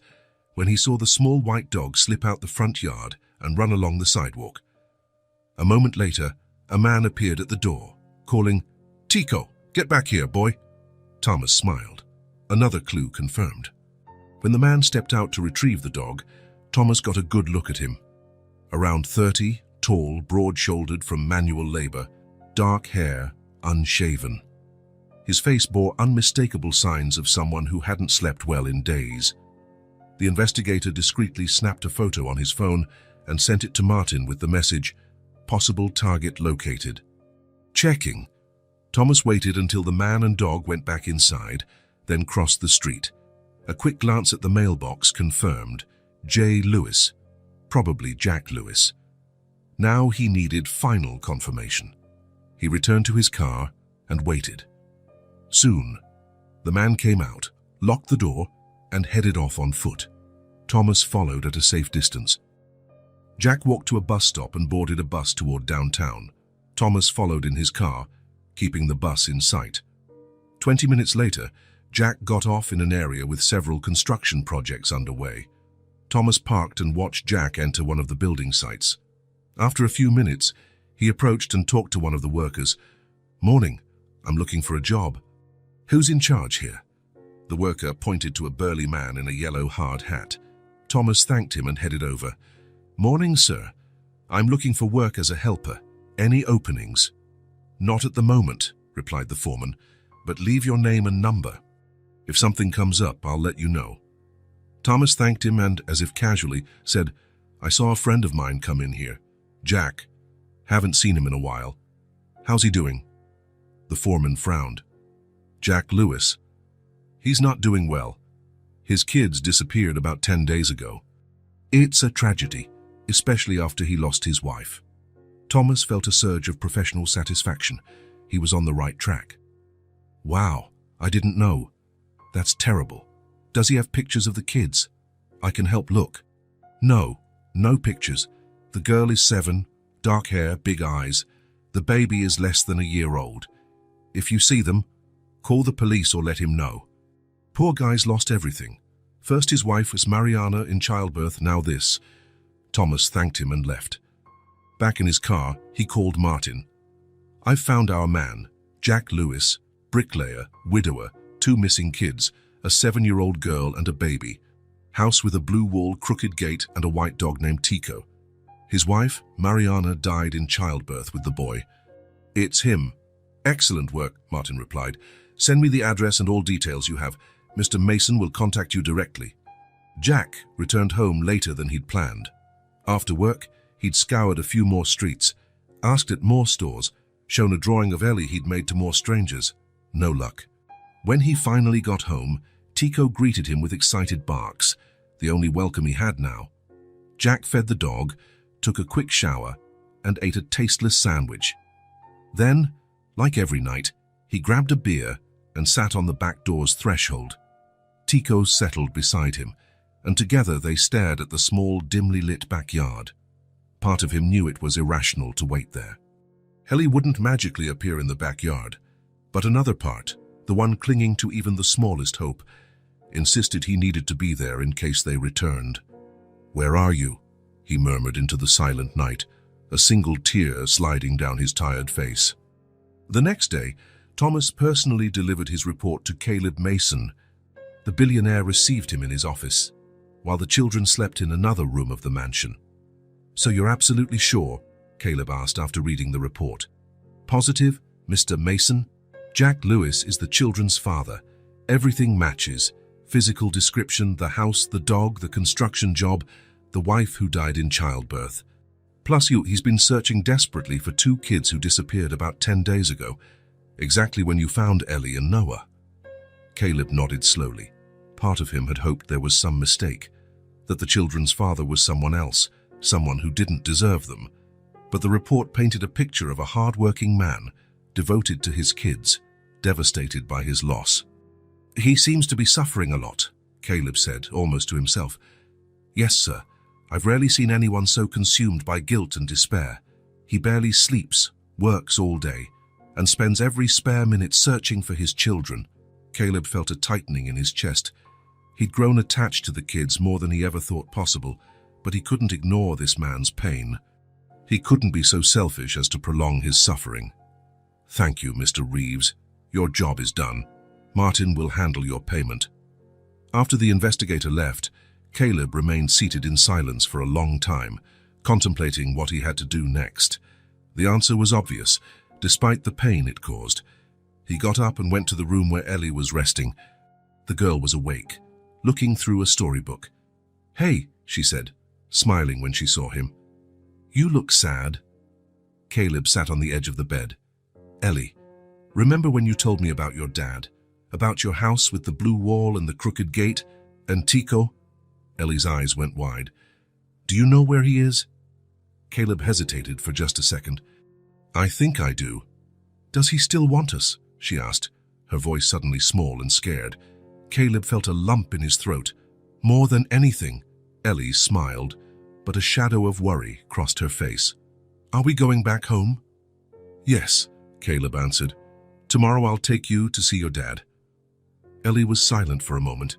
when he saw the small white dog slip out the front yard and run along the sidewalk. A moment later, a man appeared at the door, calling, "Tico, get back here, boy." Thomas smiled. Another clue confirmed. When the man stepped out to retrieve the dog, Thomas got a good look at him. Around 30, tall, broad-shouldered from manual labor, dark hair, unshaven. His face bore unmistakable signs of someone who hadn't slept well in days. The investigator discreetly snapped a photo on his phone and sent it to Martin with the message, Possible target located. Checking. Thomas waited until the man and dog went back inside, then crossed the street. A quick glance at the mailbox confirmed J. Lewis, probably Jack Lewis. Now he needed final confirmation. He returned to his car and waited. Soon, the man came out, locked the door, and headed off on foot. Thomas followed at a safe distance. Jack walked to a bus stop and boarded a bus toward downtown. Thomas followed in his car, keeping the bus in sight. 20 minutes later, Jack got off in an area with several construction projects underway. Thomas parked and watched Jack enter one of the building sites. After a few minutes, he approached and talked to one of the workers. "Morning, I'm looking for a job. Who's in charge here?" The worker pointed to a burly man in a yellow hard hat. Thomas thanked him and headed over. "Morning, sir. I'm looking for work as a helper. Any openings?" "Not at the moment," replied the foreman, "but leave your name and number. If something comes up, I'll let you know." Thomas thanked him and, as if casually, said, "I saw a friend of mine come in here. Jack. Haven't seen him in a while. How's he doing?" The foreman frowned. "Jack Lewis. He's not doing well. His kids disappeared about 10 days ago. It's a tragedy, especially after he lost his wife." Thomas felt a surge of professional satisfaction. He was on the right track. "Wow, I didn't know. That's terrible. Does he have pictures of the kids? I can help look." "No pictures. The girl is 7, dark hair, big eyes. The baby is less than a year old. If you see them, call the police or let him know. Poor guy's lost everything. First his wife was Mariana in childbirth, now this." Thomas thanked him and left. Back in his car, he called Martin. "I've found our man, Jack Lewis, bricklayer, widower, 2 missing kids, a 7-year-old girl and a baby. House with a blue wall, crooked gate, and a white dog named Tico. His wife, Mariana, died in childbirth with the boy." "It's him." "Excellent work," Martin replied. "Send me the address and all details you have. Mr. Mason will contact you directly." Jack returned home later than he'd planned. After work, he'd scoured a few more streets, asked at more stores, shown a drawing of Ellie he'd made to more strangers. No luck. When he finally got home, Tico greeted him with excited barks, the only welcome he had now. Jack fed the dog, took a quick shower, and ate a tasteless sandwich. Then, like every night, he grabbed a beer and sat on the back door's threshold. Tico settled beside him, and together they stared at the small, dimly lit backyard. Part of him knew it was irrational to wait there. Ellie wouldn't magically appear in the backyard, but another part, the one clinging to even the smallest hope, insisted he needed to be there in case they returned. "Where are you?" he murmured into the silent night, a single tear sliding down his tired face. The next day, Thomas personally delivered his report to Caleb Mason. The billionaire received him in his office, while the children slept in another room of the mansion. "So you're absolutely sure?" Caleb asked after reading the report. "Positive, Mr. Mason? Jack Lewis is the children's father. Everything matches. Physical description, the house, the dog, the construction job, the wife who died in childbirth. Plus he's been searching desperately for 2 kids who disappeared about 10 days ago, exactly when you found Ellie and Noah." Caleb nodded slowly. Part of him had hoped there was some mistake, that the children's father was someone else, someone who didn't deserve them. But the report painted a picture of a hard-working man, devoted to his kids, devastated by his loss. "He seems to be suffering a lot," Caleb said, almost to himself. "Yes, sir. I've rarely seen anyone so consumed by guilt and despair. He barely sleeps, works all day, and spends every spare minute searching for his children." Caleb felt a tightening in his chest. He'd grown attached to the kids more than he ever thought possible, but he couldn't ignore this man's pain. He couldn't be so selfish as to prolong his suffering. "Thank you, Mr. Reeves. Your job is done. Martin will handle your payment." After the investigator left, Caleb remained seated in silence for a long time, contemplating what he had to do next. The answer was obvious, despite the pain it caused. He got up and went to the room where Ellie was resting. The girl was awake, looking through a storybook. "Hey," she said, smiling when she saw him. "You look sad." Caleb sat on the edge of the bed. Ellie, remember when you told me about your dad? About your house with the blue wall and the crooked gate? And Tico? Ellie's eyes went wide. Do you know where he is? Caleb hesitated for just a second. I think I do. Does he still want us? She asked, her voice suddenly small and scared. Caleb felt a lump in his throat. More than anything. Ellie smiled, but a shadow of worry crossed her face. Are we going back home? Yes, Caleb answered. Tomorrow I'll take you to see your dad. Ellie was silent for a moment,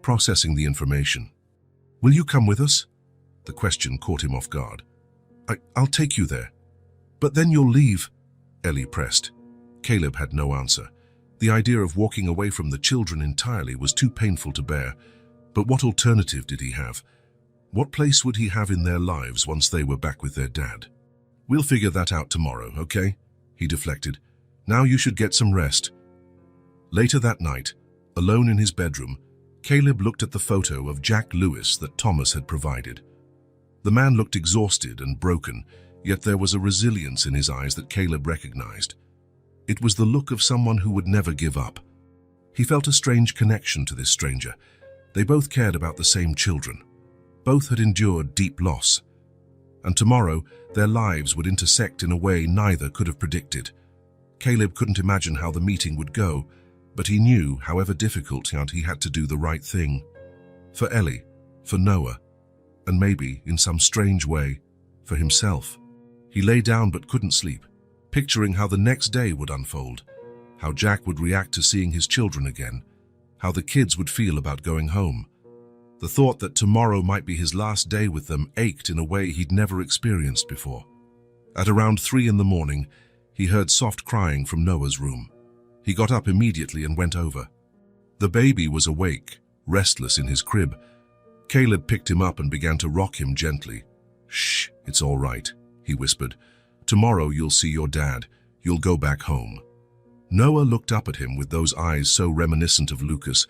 processing the information. Will you come with us? The question caught him off guard. I'll take you there. But then you'll leave, Ellie pressed. Caleb had no answer. The idea of walking away from the children entirely was too painful to bear. But what alternative did he have? What place would he have in their lives once they were back with their dad? We'll figure that out tomorrow, okay? He deflected. Now you should get some rest. Later that night, alone in his bedroom, Caleb looked at the photo of Jack Lewis that Thomas had provided. The man looked exhausted and broken, yet there was a resilience in his eyes that Caleb recognized. It was the look of someone who would never give up. He felt a strange connection to this stranger. They both cared about the same children. Both had endured deep loss. And tomorrow, their lives would intersect in a way neither could have predicted. Caleb couldn't imagine how the meeting would go, but he knew, however difficult, he had to do the right thing. For Ellie, for Noah, and maybe, in some strange way, for himself. He lay down but couldn't sleep, picturing how the next day would unfold, how Jack would react to seeing his children again, how the kids would feel about going home. The thought that tomorrow might be his last day with them ached in a way he'd never experienced before. At around 3 in the morning, he heard soft crying from Noah's room. He got up immediately and went over. The baby was awake, restless in his crib. Caleb picked him up and began to rock him gently. Shh, it's all right, he whispered. Tomorrow you'll see your dad. You'll go back home. Noah looked up at him with those eyes so reminiscent of Lucas,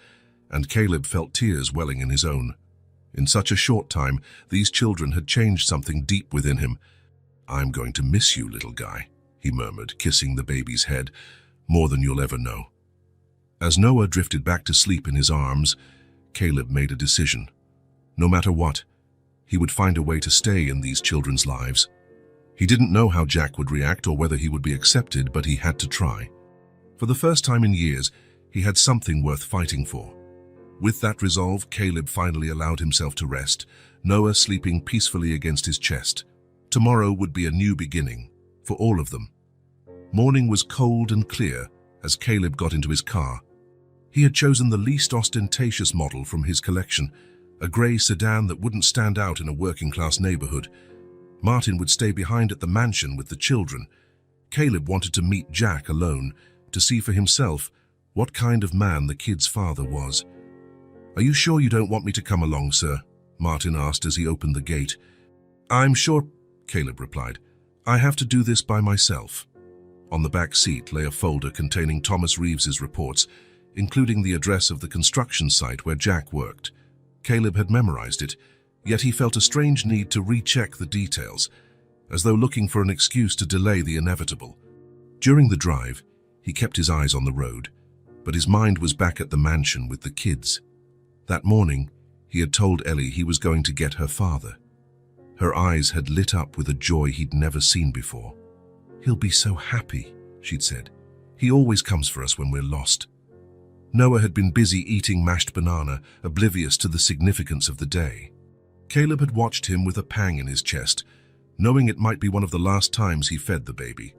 and Caleb felt tears welling in his own. In such a short time, these children had changed something deep within him. I'm going to miss you, little guy, he murmured, kissing the baby's head, more than you'll ever know. As Noah drifted back to sleep in his arms, Caleb made a decision. No matter what, he would find a way to stay in these children's lives. He didn't know how Jack would react or whether he would be accepted, but he had to try. For the first time in years, he had something worth fighting for. With that resolve, Caleb finally allowed himself to rest, Noah sleeping peacefully against his chest. Tomorrow would be a new beginning, for all of them. Morning was cold and clear as Caleb got into his car. He had chosen the least ostentatious model from his collection, a grey sedan that wouldn't stand out in a working-class neighborhood. Martin would stay behind at the mansion with the children. Caleb wanted to meet Jack alone, to see for himself what kind of man the kid's father was. Are you sure you don't want me to come along, sir? Martin asked as he opened the gate. I'm sure, Caleb replied. I have to do this by myself. On the back seat lay a folder containing Thomas Reeves's reports, including the address of the construction site where Jack worked. Caleb had memorized it, yet he felt a strange need to recheck the details, as though looking for an excuse to delay the inevitable. During the drive, he kept his eyes on the road, but his mind was back at the mansion with the kids. That morning, he had told Ellie he was going to get her father. Her eyes had lit up with a joy he'd never seen before. He'll be so happy, she'd said. He always comes for us when we're lost. Noah had been busy eating mashed banana, oblivious to the significance of the day. Caleb had watched him with a pang in his chest, knowing it might be one of the last times he fed the baby.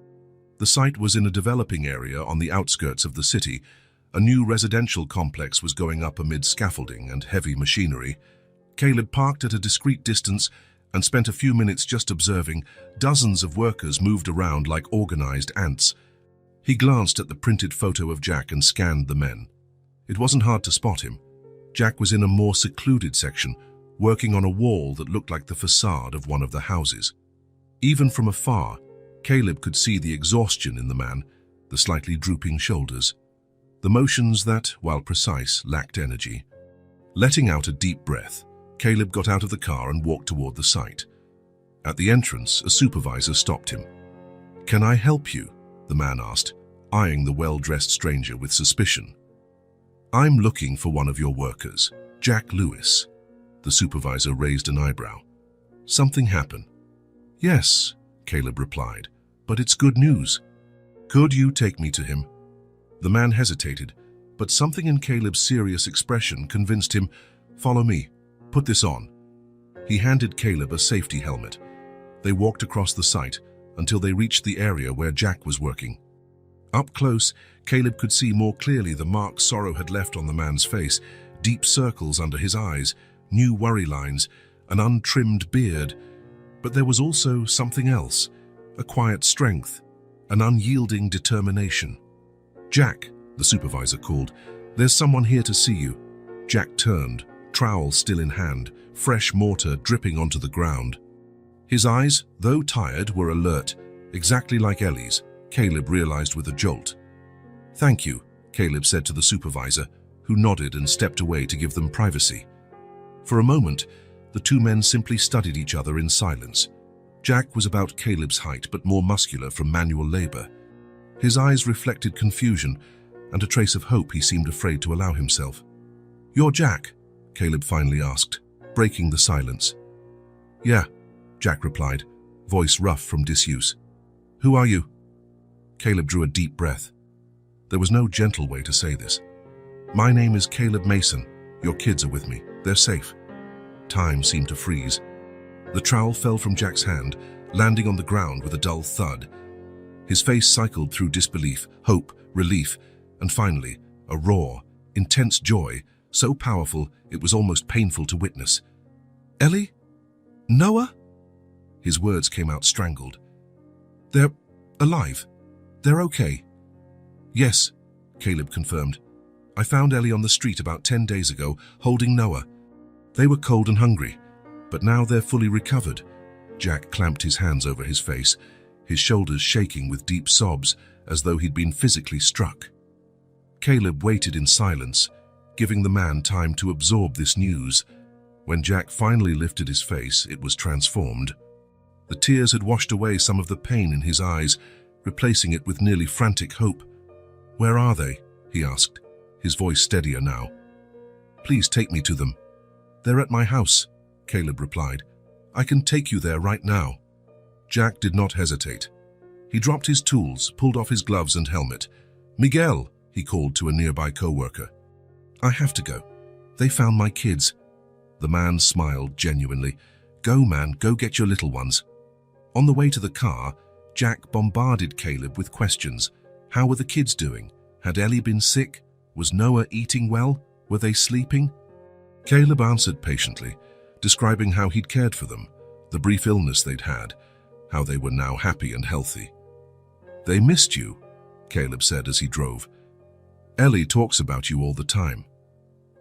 The site was in a developing area on the outskirts of the city. A new residential complex was going up amid scaffolding and heavy machinery. Caleb parked at a discreet distance and spent a few minutes just observing. Dozens of workers moved around like organized ants. He glanced at the printed photo of Jack and scanned the men. It wasn't hard to spot him. Jack was in a more secluded section, working on a wall that looked like the facade of one of the houses. Even from afar, Caleb could see the exhaustion in the man, the slightly drooping shoulders. The motions that, while precise, lacked energy. Letting out a deep breath, Caleb got out of the car and walked toward the site. At the entrance, a supervisor stopped him. "Can I help you?" the man asked, eyeing the well-dressed stranger with suspicion. "I'm looking for one of your workers, Jack Lewis." The supervisor raised an eyebrow. "Something happened?" "Yes," Caleb replied, "but it's good news." "Could you take me to him?" The man hesitated, but something in Caleb's serious expression convinced him. "Follow me. Put this on." He handed Caleb a safety helmet. They walked across the site until they reached the area where Jack was working. Up close, Caleb could see more clearly the marks sorrow had left on the man's face, deep circles under his eyes, new worry lines, an untrimmed beard. But there was also something else, a quiet strength, an unyielding determination. "Jack," the supervisor called, "there's someone here to see you." Jack turned, trowel still in hand, fresh mortar dripping onto the ground. His eyes, though tired, were alert, exactly like Ellie's, Caleb realized with a jolt. "Thank you," Caleb said to the supervisor, who nodded and stepped away to give them privacy. For a moment, the two men simply studied each other in silence. Jack was about Caleb's height, but more muscular from manual labor. His eyes reflected confusion and a trace of hope he seemed afraid to allow himself. "You're Jack?" Caleb finally asked, breaking the silence. "Yeah," Jack replied, voice rough from disuse. "Who are you?" Caleb drew a deep breath. There was no gentle way to say this. "My name is Caleb Mason. Your kids are with me. They're safe." Time seemed to freeze. The trowel fell from Jack's hand, landing on the ground with a dull thud. His face cycled through disbelief, hope, relief, and finally, a raw, intense joy, so powerful it was almost painful to witness. "Ellie? Noah?" His words came out strangled. "They're alive. They're okay." "Yes," Caleb confirmed. "I found Ellie on the street about 10 days ago, holding Noah. They were cold and hungry, but now they're fully recovered." Jack clamped his hands over his face, his shoulders shaking with deep sobs, as though he'd been physically struck. Caleb waited in silence, giving the man time to absorb this news. When Jack finally lifted his face, it was transformed. The tears had washed away some of the pain in his eyes, replacing it with nearly frantic hope. "Where are they?" he asked, his voice steadier now. "Please take me to them." "They're at my house," Caleb replied. "I can take you there right now." Jack did not hesitate. He dropped his tools, pulled off his gloves and helmet. "Miguel," he called to a nearby co-worker. "I have to go. They found my kids." The man smiled genuinely. "Go, man, go get your little ones." On the way to the car, Jack bombarded Caleb with questions. How were the kids doing? Had Ellie been sick? Was Noah eating well? Were they sleeping? Caleb answered patiently, describing how he'd cared for them, the brief illness they'd had, how they were now happy and healthy. "They missed you," Caleb said as he drove. "Ellie talks about you all the time."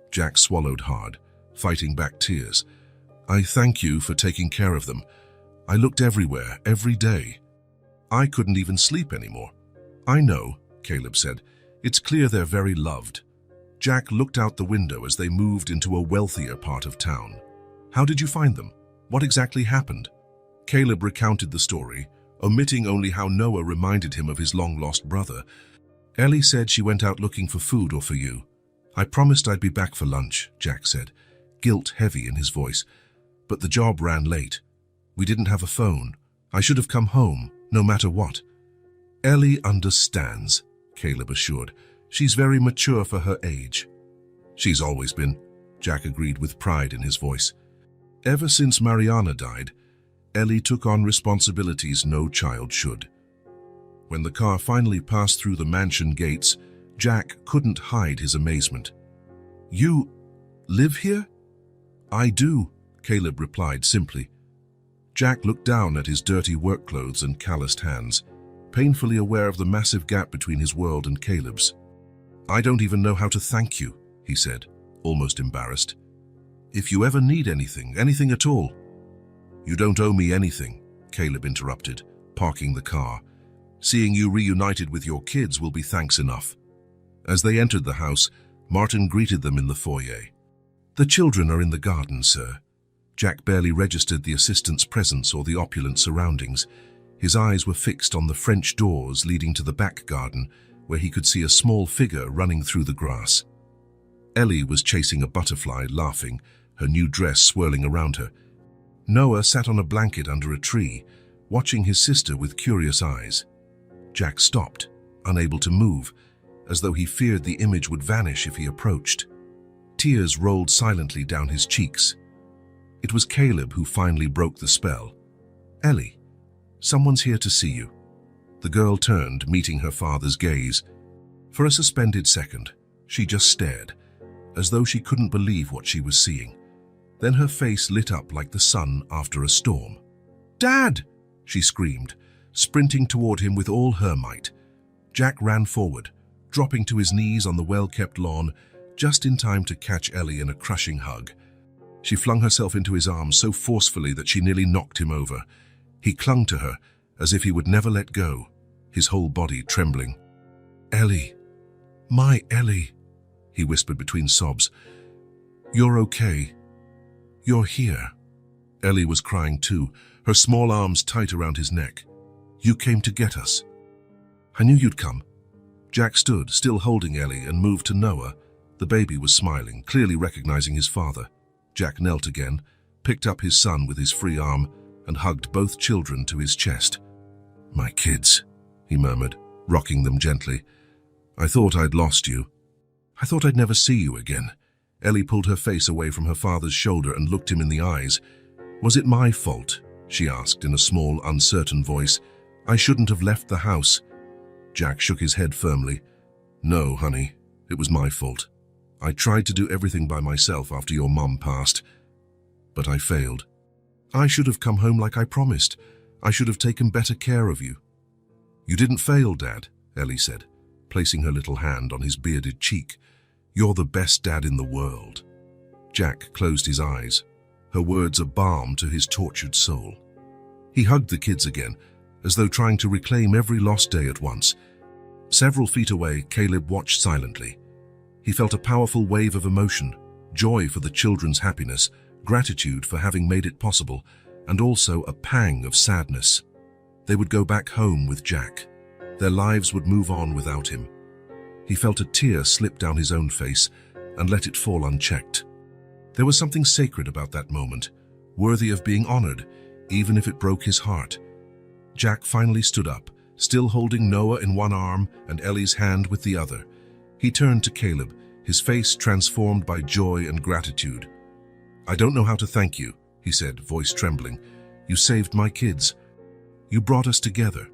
Jack swallowed hard, fighting back tears. "I thank you for taking care of them. I looked everywhere, every day. I couldn't even sleep anymore." "I know," Caleb said. "It's clear they're very loved." Jack looked out the window as they moved into a wealthier part of town. "How did you find them? What exactly happened?" Caleb recounted the story, omitting only how Noah reminded him of his long-lost brother. "Ellie said she went out looking for food or for you. I promised I'd be back for lunch," Jack said, guilt heavy in his voice. "But the job ran late. We didn't have a phone. I should have come home, no matter what." "Ellie understands," Caleb assured. "She's very mature for her age." "She's always been," Jack agreed with pride in his voice. "Ever since Mariana died, Ellie took on responsibilities no child should." When the car finally passed through the mansion gates, Jack couldn't hide his amazement. "You live here?" "I do," Caleb replied simply. Jack looked down at his dirty work clothes and calloused hands, painfully aware of the massive gap between his world and Caleb's. "I don't even know how to thank you," he said, almost embarrassed. "If you ever need anything at all—" "You don't owe me anything," Caleb interrupted, parking the car. "Seeing you reunited with your kids will be thanks enough." As they entered the house, Martin greeted them in the foyer. "The children are in the garden, sir." Jack barely registered the assistant's presence or the opulent surroundings. His eyes were fixed on the French doors leading to the back garden, where he could see a small figure running through the grass. Ellie was chasing a butterfly, laughing, her new dress swirling around her. Noah sat on a blanket under a tree, watching his sister with curious eyes. Jack stopped, unable to move, as though he feared the image would vanish if he approached. Tears rolled silently down his cheeks. It was Caleb who finally broke the spell. "Ellie, someone's here to see you." The girl turned, meeting her father's gaze. For a suspended second, she just stared, as though she couldn't believe what she was seeing. Then her face lit up like the sun after a storm. "Dad!" she screamed, sprinting toward him with all her might. Jack ran forward, dropping to his knees on the well-kept lawn, just in time to catch Ellie in a crushing hug. She flung herself into his arms so forcefully that she nearly knocked him over. He clung to her, as if he would never let go, his whole body trembling. "Ellie, my Ellie," he whispered between sobs. "You're okay. You're here." Ellie was crying too, her small arms tight around his neck. "You came to get us." "I knew you'd come." Jack stood, still holding Ellie, and moved to Noah. The baby was smiling, clearly recognizing his father. Jack knelt again, picked up his son with his free arm, and hugged both children to his chest. "My kids," he murmured, rocking them gently. "I thought I'd lost you. I thought I'd never see you again." Ellie pulled her face away from her father's shoulder and looked him in the eyes. "Was it my fault?" she asked in a small, uncertain voice. "I shouldn't have left the house." Jack shook his head firmly. "No, honey, it was my fault. I tried to do everything by myself after your mom passed, but I failed. I should have come home like I promised. I should have taken better care of you." "You didn't fail, Dad," Ellie said, placing her little hand on his bearded cheek. "You're the best dad in the world." Jack closed his eyes, her words a balm to his tortured soul. He hugged the kids again, as though trying to reclaim every lost day at once. Several feet away, Caleb watched silently. He felt a powerful wave of emotion, joy for the children's happiness, gratitude for having made it possible, and also a pang of sadness. They would go back home with Jack. Their lives would move on without him. He felt a tear slip down his own face and let it fall unchecked. There was something sacred about that moment, worthy of being honored, even if it broke his heart. Jack finally stood up, still holding Noah in one arm and Ellie's hand with the other. He turned to Caleb, his face transformed by joy and gratitude. "I don't know how to thank you," he said, voice trembling. "You saved my kids. You brought us together."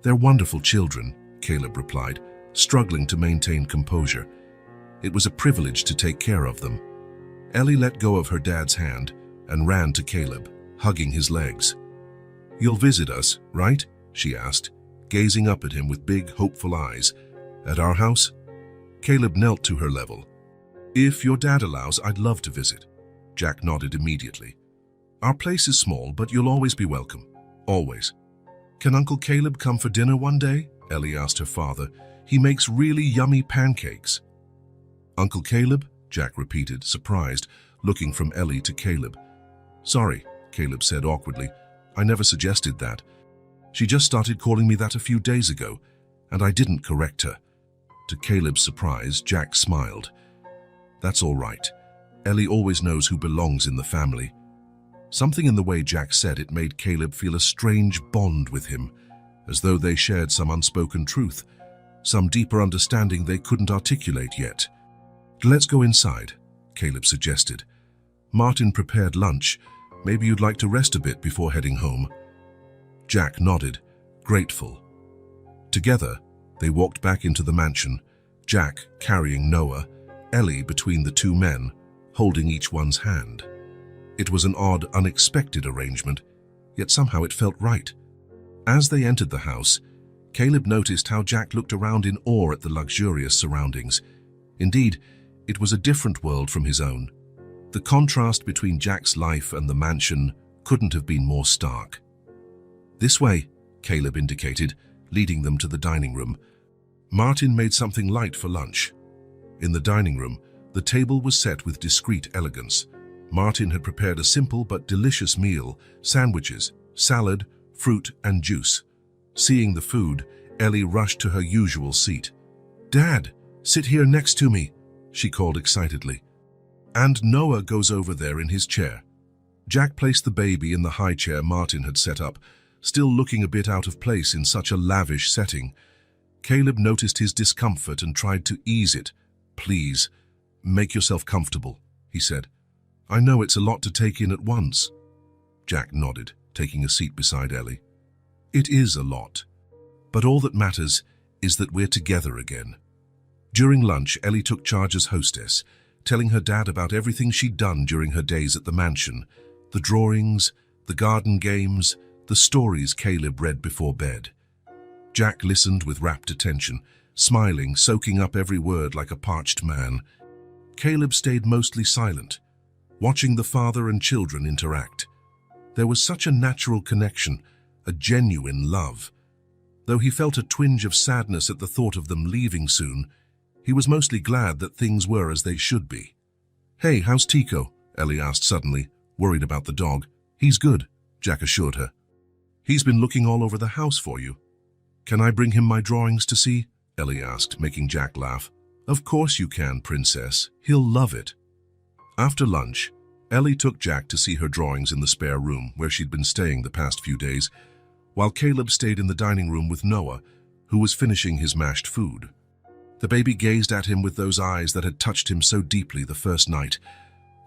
"They're wonderful children," Caleb replied, struggling to maintain composure. It was a privilege to take care of them. Ellie let go of her dad's hand and ran to Caleb, hugging his legs. "You'll visit us, right?" she asked, gazing up at him with big, hopeful eyes. "At our house?" Caleb knelt to her level. "If your dad allows, I'd love to visit." Jack nodded immediately. "Our place is small, but you'll always be welcome. Always." "Can Uncle Caleb come for dinner one day?" Ellie asked her father. "He makes really yummy pancakes." "Uncle Caleb?" Jack repeated, surprised, looking from Ellie to Caleb. "Sorry," Caleb said awkwardly. "I never suggested that. She just started calling me that a few days ago, and I didn't correct her." To Caleb's surprise, Jack smiled. "That's all right. Ellie always knows who belongs in the family." Something in the way Jack said it made Caleb feel a strange bond with him, as though they shared some unspoken truth, some deeper understanding they couldn't articulate yet. "Let's go inside," Caleb suggested. "Martin prepared lunch. Maybe you'd like to rest a bit before heading home." Jack nodded, grateful. Together, they walked back into the mansion, Jack carrying Noah, Ellie between the two men, holding each one's hand. It was an odd, unexpected arrangement, yet somehow it felt right. As they entered the house, Caleb noticed how Jack looked around in awe at the luxurious surroundings. Indeed, it was a different world from his own. The contrast between Jack's life and the mansion couldn't have been more stark. "This way," Caleb indicated, leading them to the dining room. Martin made something light for lunch. In the dining room, the table was set with discreet elegance. Martin had prepared a simple but delicious meal, sandwiches, salad, fruit and juice. Seeing the food, Ellie rushed to her usual seat. "Dad, sit here next to me," she called excitedly. And Noah goes over there in his chair. Jack placed the baby in the high chair Martin had set up, still looking a bit out of place in such a lavish setting. Caleb noticed his discomfort and tried to ease it. "Please, make yourself comfortable," he said. "I know it's a lot to take in at once." Jack nodded, taking a seat beside Ellie. "It is a lot, but all that matters is that we're together again." During lunch, Ellie took charge as hostess, telling her dad about everything she'd done during her days at the mansion, the drawings, the garden games, the stories Caleb read before bed. Jack listened with rapt attention, smiling, soaking up every word like a parched man. Caleb stayed mostly silent, watching the father and children interact. There was such a natural connection, a genuine love. Though he felt a twinge of sadness at the thought of them leaving soon, he was mostly glad that things were as they should be. "Hey, how's Tico?" Ellie asked suddenly, worried about the dog. "He's good," Jack assured her. "He's been looking all over the house for you." "Can I bring him my drawings to see?" Ellie asked, making Jack laugh. "Of course you can, princess. He'll love it." After lunch, Ellie took Jack to see her drawings in the spare room where she'd been staying the past few days, while Caleb stayed in the dining room with Noah, who was finishing his mashed food. The baby gazed at him with those eyes that had touched him so deeply the first night.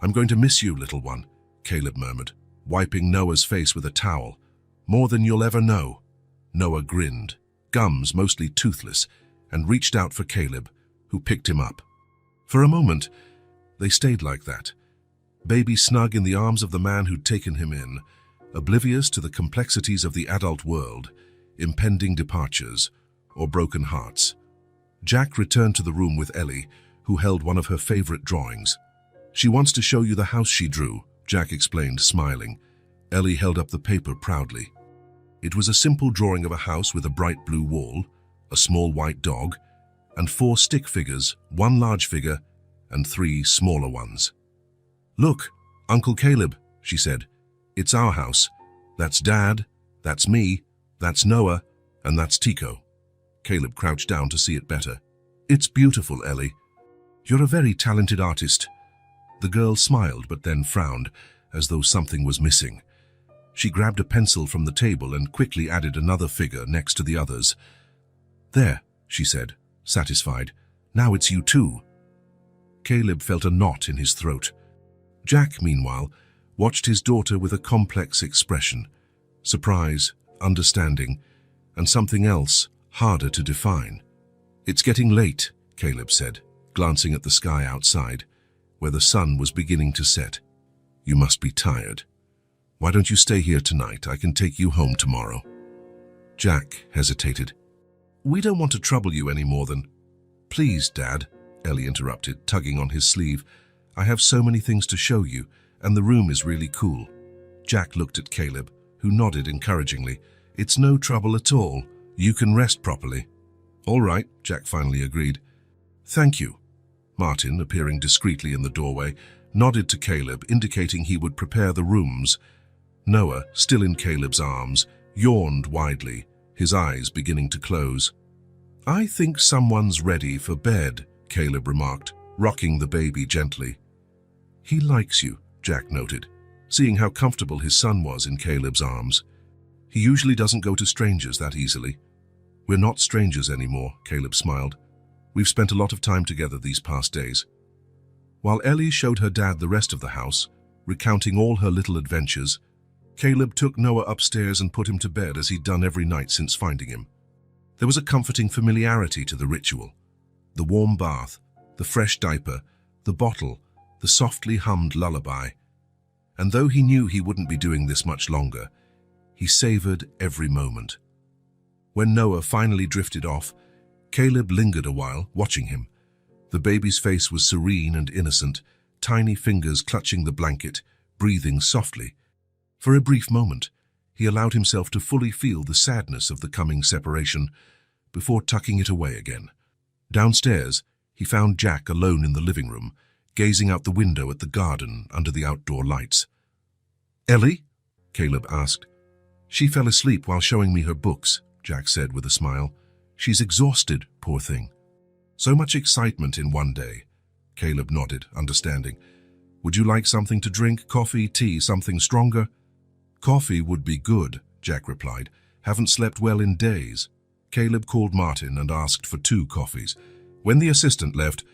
"I'm going to miss you, little one," Caleb murmured, wiping Noah's face with a towel. "More than you'll ever know." Noah grinned, gums mostly toothless, and reached out for Caleb, who picked him up. For a moment, they stayed like that, baby snug in the arms of the man who'd taken him in, oblivious to the complexities of the adult world, impending departures, or broken hearts. Jack returned to the room with Ellie, who held one of her favorite drawings. "She wants to show you the house she drew," Jack explained, smiling. Ellie held up the paper proudly. It was a simple drawing of a house with a bright blue wall, a small white dog, and 4 stick figures, 1 large figure, and 3 smaller ones. "Look, Uncle Caleb," she said. "It's our house. That's Dad, that's me, that's Noah, and that's Tico." Caleb crouched down to see it better. "It's beautiful, Ellie. You're a very talented artist." The girl smiled but then frowned, as though something was missing. She grabbed a pencil from the table and quickly added another figure next to the others. "There," she said, satisfied. "Now it's you too." Caleb felt a knot in his throat. Jack, meanwhile, watched his daughter with a complex expression. Surprise, understanding, and something else harder to define. "It's getting late," Caleb said, glancing at the sky outside, where the sun was beginning to set. "You must be tired. Why don't you stay here tonight? I can take you home tomorrow." Jack hesitated. "We don't want to trouble you any more than—" "Please, Dad," Ellie interrupted, tugging on his sleeve. "I have so many things to show you, and the room is really cool." Jack looked at Caleb, who nodded encouragingly. "It's no trouble at all. You can rest properly." "All right," Jack finally agreed. "Thank you." Martin, appearing discreetly in the doorway, nodded to Caleb, indicating he would prepare the rooms. Noah, still in Caleb's arms, yawned widely, his eyes beginning to close. "I think someone's ready for bed," Caleb remarked, rocking the baby gently. "He likes you," Jack noted, seeing how comfortable his son was in Caleb's arms. "He usually doesn't go to strangers that easily." "We're not strangers anymore," Caleb smiled. "We've spent a lot of time together these past days." While Ellie showed her dad the rest of the house, recounting all her little adventures, Caleb took Noah upstairs and put him to bed as he'd done every night since finding him. There was a comforting familiarity to the ritual. The warm bath, the fresh diaper, the bottle, the softly hummed lullaby. And though he knew he wouldn't be doing this much longer, he savored every moment. When Noah finally drifted off, Caleb lingered a while, watching him. The baby's face was serene and innocent, tiny fingers clutching the blanket, breathing softly. For a brief moment, he allowed himself to fully feel the sadness of the coming separation, before tucking it away again. Downstairs, he found Jack alone in the living room, gazing out the window at the garden under the outdoor lights. "Ellie?" Caleb asked. She fell asleep while showing me her books, Jack said with a smile. She's exhausted, poor thing. So much excitement in one day. Caleb nodded, understanding. Would you like something to drink? Coffee, tea, something stronger? Coffee would be good, Jack replied. Haven't slept well in days. Caleb called Martin and asked for 2 coffees. When the assistant left,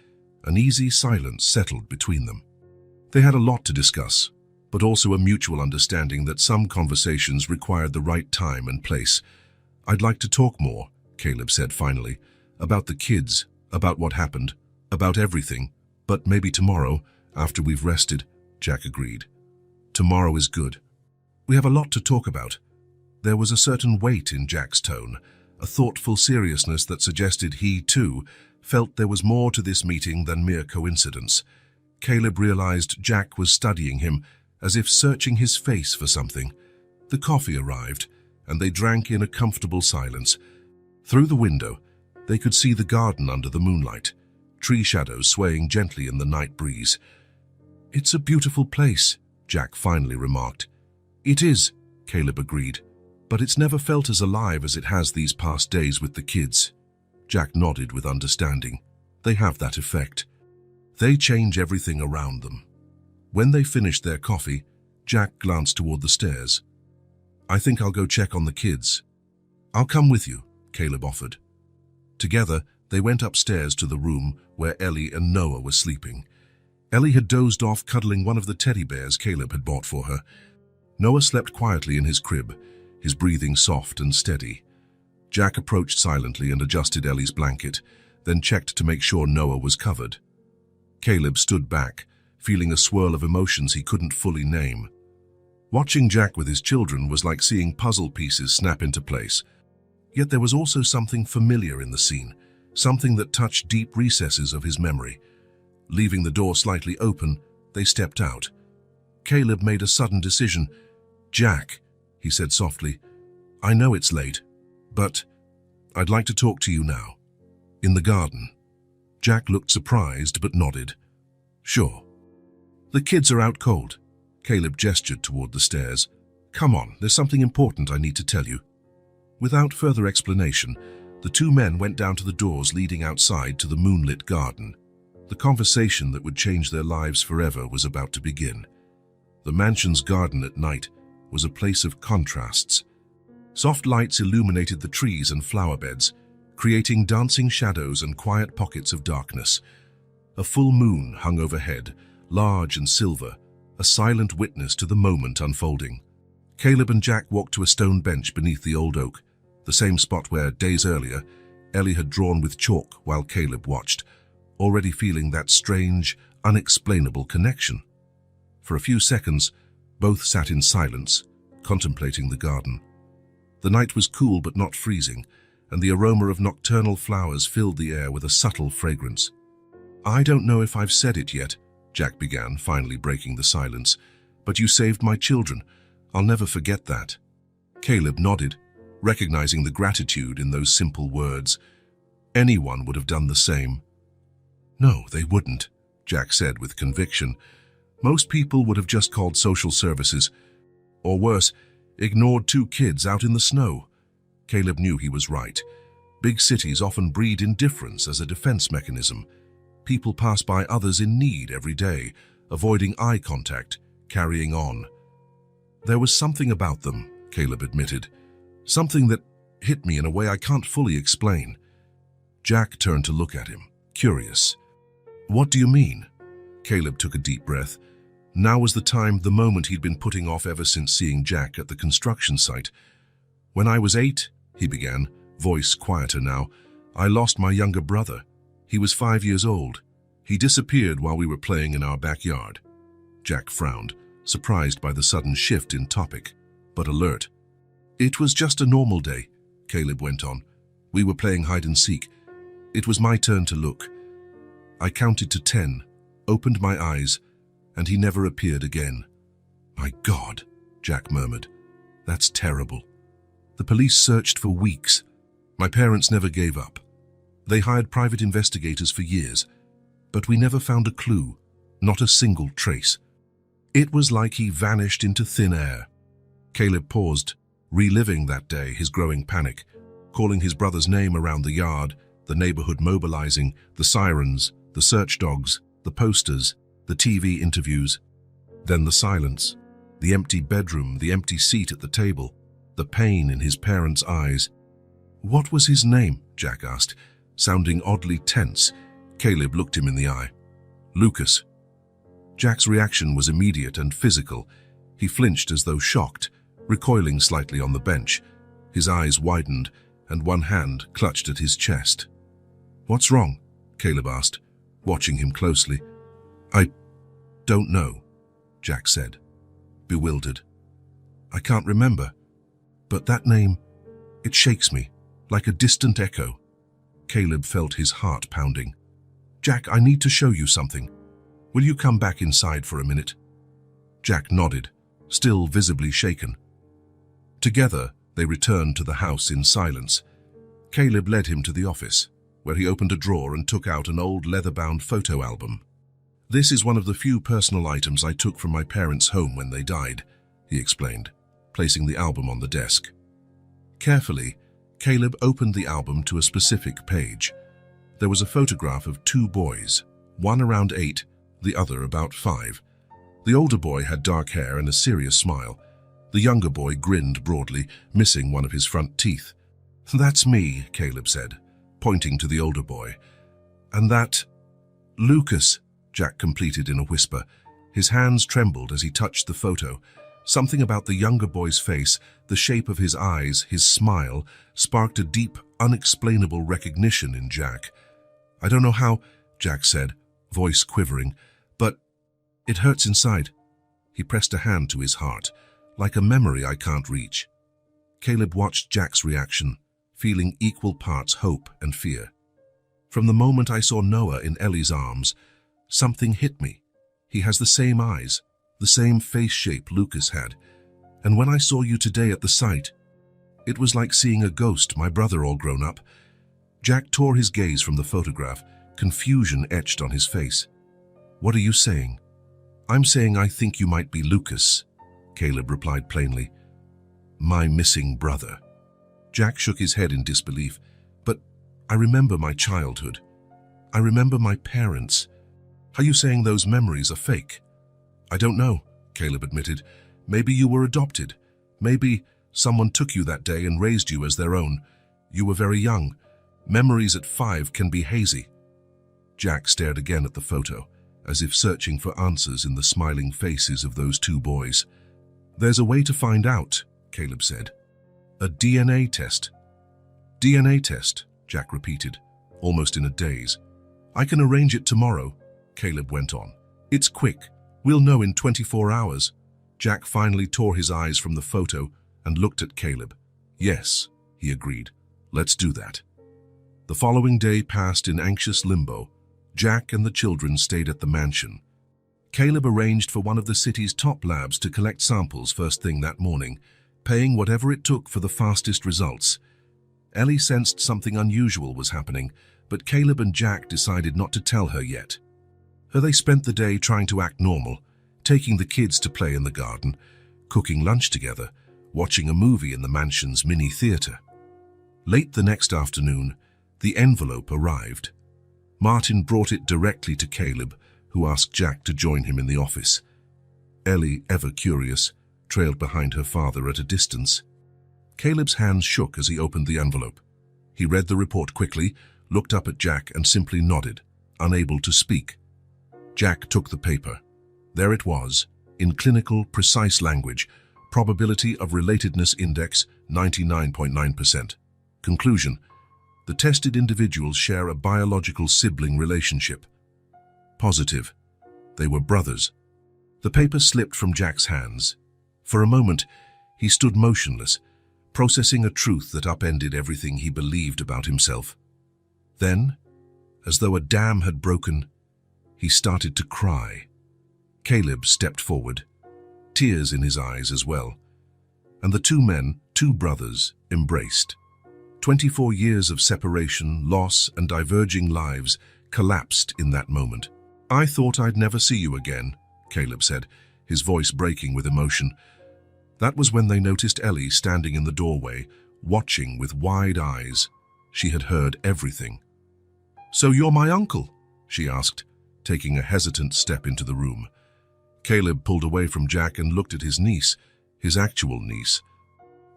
an easy silence settled between them. They had a lot to discuss, but also a mutual understanding that some conversations required the right time and place. I'd like to talk more, Caleb said finally, about the kids, about what happened, about everything, but maybe tomorrow, after we've rested, Jack agreed. Tomorrow is good. We have a lot to talk about. There was a certain weight in Jack's tone, a thoughtful seriousness that suggested he, too, felt there was more to this meeting than mere coincidence. Caleb realized Jack was studying him, as if searching his face for something. The coffee arrived, and they drank in a comfortable silence. Through the window, they could see the garden under the moonlight, tree shadows swaying gently in the night breeze. It's a beautiful place, Jack finally remarked. It is, Caleb agreed, but it's never felt as alive as it has these past days with the kids. Jack nodded with understanding. They have that effect. They change everything around them. When they finished their coffee, Jack glanced toward the stairs. I think I'll go check on the kids. I'll come with you, Caleb offered. Together, they went upstairs to the room where Ellie and Noah were sleeping. Ellie had dozed off cuddling one of the teddy bears Caleb had bought for her. Noah slept quietly in his crib, his breathing soft and steady. Jack approached silently and adjusted Ellie's blanket, then checked to make sure Noah was covered. Caleb stood back, feeling a swirl of emotions he couldn't fully name. Watching Jack with his children was like seeing puzzle pieces snap into place. Yet there was also something familiar in the scene, something that touched deep recesses of his memory. Leaving the door slightly open, they stepped out. Caleb made a sudden decision. Jack, he said softly, I know it's late, but I'd like to talk to you now. In the garden. Jack looked surprised but nodded. Sure. The kids are out cold. Caleb gestured toward the stairs. Come on, there's something important I need to tell you. Without further explanation, the 2 men went down to the doors leading outside to the moonlit garden. The conversation that would change their lives forever was about to begin. The mansion's garden at night was a place of contrasts. Soft lights illuminated the trees and flower beds, creating dancing shadows and quiet pockets of darkness. A full moon hung overhead, large and silver, a silent witness to the moment unfolding. Caleb and Jack walked to a stone bench beneath the old oak, the same spot where, days earlier, Ellie had drawn with chalk while Caleb watched, already feeling that strange, unexplainable connection. For a few seconds, both sat in silence, contemplating the garden. The night was cool but not freezing, and the aroma of nocturnal flowers filled the air with a subtle fragrance. I don't know if I've said it yet, Jack began, finally breaking the silence, but you saved my children. I'll never forget that. Caleb nodded, recognizing the gratitude in those simple words. Anyone would have done the same. No, they wouldn't, Jack said with conviction. Most people would have just called social services, or worse, ignored 2 kids out in the snow. Caleb knew he was right. Big cities often breed indifference as a defense mechanism. People pass by others in need every day, avoiding eye contact, carrying on. There was something about them, Caleb admitted. Something that hit me in a way I can't fully explain. Jack turned to look at him, curious. What do you mean? Caleb took a deep breath. Now was the moment he'd been putting off ever since seeing Jack at the construction site. When I was 8, he began, voice quieter now, I lost my younger brother. He was 5 years old. He disappeared while we were playing in our backyard. Jack frowned, surprised by the sudden shift in topic, but alert. It was just a normal day, Caleb went on. We were playing hide and seek. It was my turn to look. I counted to 10, opened my eyes, and he never appeared again. My God, Jack murmured. That's terrible. The police searched for weeks. My parents never gave up. They hired private investigators for years, but we never found a clue, not a single trace. It was like he vanished into thin air. Caleb paused, reliving that day, his growing panic, calling his brother's name around the yard, the neighborhood mobilizing, the sirens, the search dogs, the posters, the TV interviews. Then the silence, the empty bedroom, the empty seat at the table, the pain in his parents' eyes. "What was his name?" Jack asked, sounding oddly tense. Caleb looked him in the eye. "Lucas." Jack's reaction was immediate and physical. He flinched as though shocked, recoiling slightly on the bench. His eyes widened, and one hand clutched at his chest. "What's wrong?" Caleb asked, watching him closely. "I don't know," Jack said, bewildered. "I can't remember. But that name, it shakes me, like a distant echo." Caleb felt his heart pounding. "Jack, I need to show you something. Will you come back inside for a minute?" Jack nodded, still visibly shaken. Together, they returned to the house in silence. Caleb led him to the office, where he opened a drawer and took out an old leather-bound photo album. "This is one of the few personal items I took from my parents' home when they died," he explained, placing the album on the desk. Carefully, Caleb opened the album to a specific page. There was a photograph of two boys, one around 8, the other about 5. The older boy had dark hair and a serious smile. The younger boy grinned broadly, missing one of his front teeth. "That's me," Caleb said, pointing to the older boy. "And that... Lucas," Jack completed in a whisper. His hands trembled as he touched the photo. Something about the younger boy's face, the shape of his eyes, his smile, sparked a deep, unexplainable recognition in Jack. "I don't know how," Jack said, voice quivering, "but it hurts inside." He pressed a hand to his heart, like a memory I can't reach. Caleb watched Jack's reaction, feeling equal parts hope and fear. "From the moment I saw Noah in Ellie's arms, something hit me. He has the same eyes, the same face shape Lucas had. And when I saw you today at the site, it was like seeing a ghost, my brother all grown up." Jack tore his gaze from the photograph, confusion etched on his face. "What are you saying?" "I'm saying I think you might be Lucas," Caleb replied plainly. "My missing brother." Jack shook his head in disbelief. "But I remember my childhood. I remember my parents. Are you saying those memories are fake?" "I don't know," Caleb admitted. "Maybe you were adopted. Maybe someone took you that day and raised you as their own. You were very young. Memories at 5 can be hazy." Jack stared again at the photo, as if searching for answers in the smiling faces of those two boys. "There's a way to find out," Caleb said. "A DNA test." "DNA test," Jack repeated, almost in a daze. "I can arrange it tomorrow," Caleb went on. "It's quick. We'll know in 24 hours. Jack finally tore his eyes from the photo and looked at Caleb. "Yes," he agreed. "Let's do that." The following day passed in anxious limbo. Jack and the children stayed at the mansion. Caleb arranged for one of the city's top labs to collect samples first thing that morning, paying whatever it took for the fastest results. Ellie sensed something unusual was happening, but Caleb and Jack decided not to tell her yet. They spent the day trying to act normal, taking the kids to play in the garden, cooking lunch together, watching a movie in the mansion's mini theater. Late the next afternoon, the envelope arrived. Martin brought it directly to Caleb, who asked Jack to join him in the office. Ellie, ever curious, trailed behind her father at a distance. Caleb's hands shook as he opened the envelope. He read the report quickly, looked up at Jack and simply nodded, unable to speak. Jack took the paper. There it was, in clinical, precise language, probability of relatedness index 99.9%. Conclusion: the tested individuals share a biological sibling relationship. Positive. They were brothers. The paper slipped from Jack's hands. For a moment, he stood motionless, processing a truth that upended everything he believed about himself. Then, as though a dam had broken, he started to cry. Caleb stepped forward, tears in his eyes as well, and the two men, two brothers, embraced. 24 years of separation, loss, and diverging lives collapsed in that moment. "I thought I'd never see you again," Caleb said, his voice breaking with emotion. That was when they noticed Ellie standing in the doorway, watching with wide eyes. She had heard everything. "So you're my uncle?" she asked, taking a hesitant step into the room. Caleb pulled away from Jack and looked at his niece, his actual niece.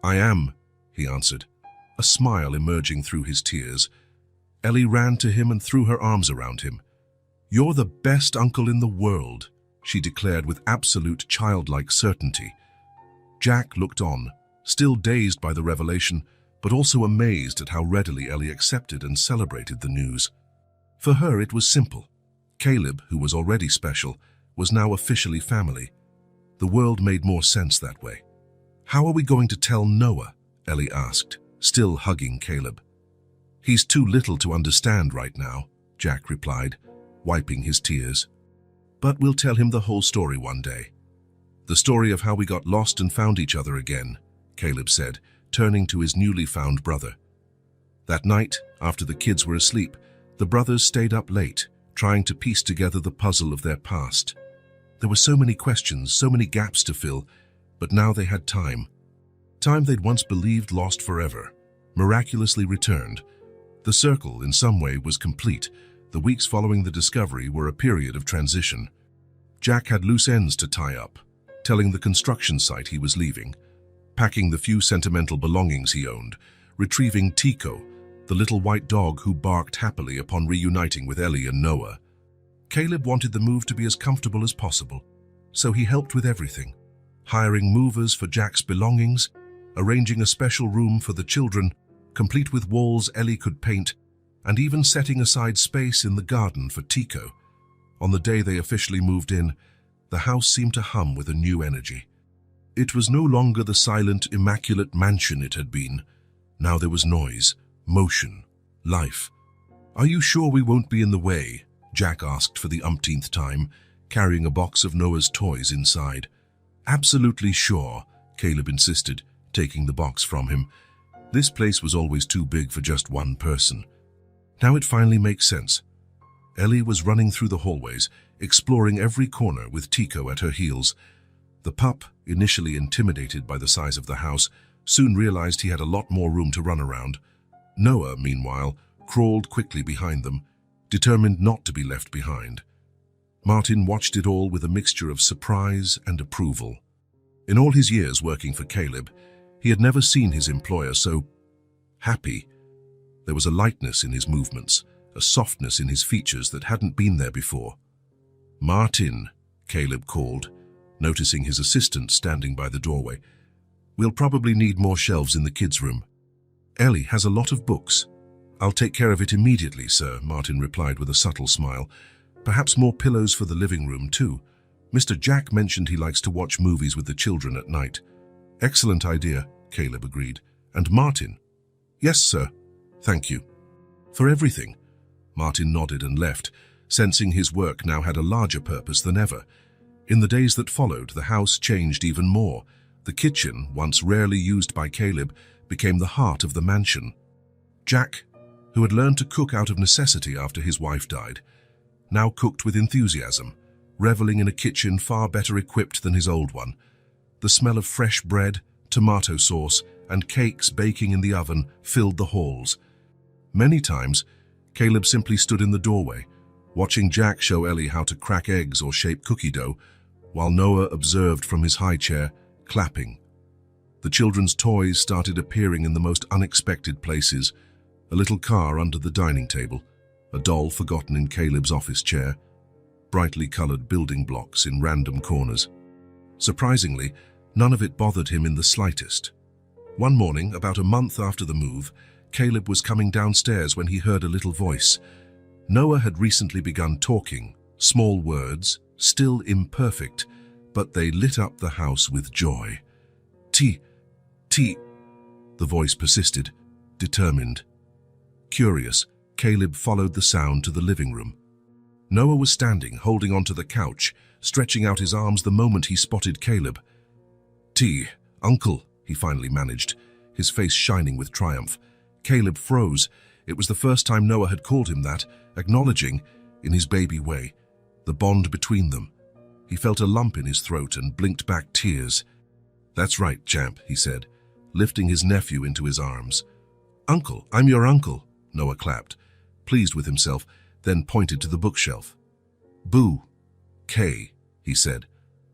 "I am," he answered, a smile emerging through his tears. Ellie ran to him and threw her arms around him. "You're the best uncle in the world," she declared with absolute childlike certainty. Jack looked on, still dazed by the revelation, but also amazed at how readily Ellie accepted and celebrated the news. For her, it was simple. Caleb, who was already special, was now officially family. The world made more sense that way. "How are we going to tell Noah?" Ellie asked, still hugging Caleb. "He's too little to understand right now," Jack replied, wiping his tears. "But we'll tell him the whole story one day." "The story of how we got lost and found each other again," Caleb said, turning to his newly found brother. That night, after the kids were asleep, the brothers stayed up late, trying to piece together the puzzle of their past. There were so many questions, so many gaps to fill, but now they had time. Time they'd once believed lost forever, miraculously returned. The circle, in some way, was complete. The weeks following the discovery were a period of transition. Jack had loose ends to tie up, telling the construction site he was leaving, packing the few sentimental belongings he owned, retrieving Tico, the little white dog who barked happily upon reuniting with Ellie and Noah. Caleb wanted the move to be as comfortable as possible, so he helped with everything, hiring movers for Jack's belongings, arranging a special room for the children, complete with walls Ellie could paint, and even setting aside space in the garden for Tico. On the day they officially moved in, the house seemed to hum with a new energy. It was no longer the silent, immaculate mansion it had been. Now there was noise, motion, life. "Are you sure we won't be in the way?" Jack asked for the umpteenth time, carrying a box of Noah's toys inside. "Absolutely sure," Caleb insisted, taking the box from him. This place was always too big for just one person. Now it finally makes sense. Ellie was running through the hallways, exploring every corner with Tico at her heels. The pup, initially intimidated by the size of the house, soon realized he had a lot more room to run around. Noah, meanwhile, crawled quickly behind them, determined not to be left behind. Martin watched it all with a mixture of surprise and approval. In all his years working for Caleb, he had never seen his employer so happy. There was a lightness in his movements, a softness in his features that hadn't been there before. "Martin," Caleb called, noticing his assistant standing by the doorway. "We'll probably need more shelves in the kids' room." "Ellie has a lot of books." "I'll take care of it immediately, sir," Martin replied with a subtle smile. "Perhaps more pillows for the living room, too. Mr. Jack mentioned he likes to watch movies with the children at night." "Excellent idea," Caleb agreed. "And Martin?" "Yes, sir. Thank you." "For everything." Martin nodded and left, sensing his work now had a larger purpose than ever. In the days that followed, the house changed even more. The kitchen, once rarely used by Caleb, became the heart of the mansion. Jack, who had learned to cook out of necessity after his wife died, now cooked with enthusiasm, reveling in a kitchen far better equipped than his old one. The smell of fresh bread, tomato sauce, and cakes baking in the oven filled the halls. Many times, Caleb simply stood in the doorway, watching Jack show Ellie how to crack eggs or shape cookie dough, while Noah observed from his high chair, clapping. The children's toys started appearing in the most unexpected places: a little car under the dining table, a doll forgotten in Caleb's office chair, brightly colored building blocks in random corners. Surprisingly, none of it bothered him in the slightest. One morning, about a month after the move, Caleb was coming downstairs when he heard a little voice. Noah had recently begun talking, small words, still imperfect, but they lit up the house with joy. T, the voice persisted, determined. Curious, Caleb followed the sound to the living room. Noah was standing, holding onto the couch, stretching out his arms the moment he spotted Caleb. "T, Uncle," he finally managed, his face shining with triumph. Caleb froze. It was the first time Noah had called him that, acknowledging, in his baby way, the bond between them. He felt a lump in his throat and blinked back tears. "That's right, champ," he said, lifting his nephew into his arms. "Uncle, I'm your uncle," Noah clapped, pleased with himself, then pointed to the bookshelf. "Boo, K," he said,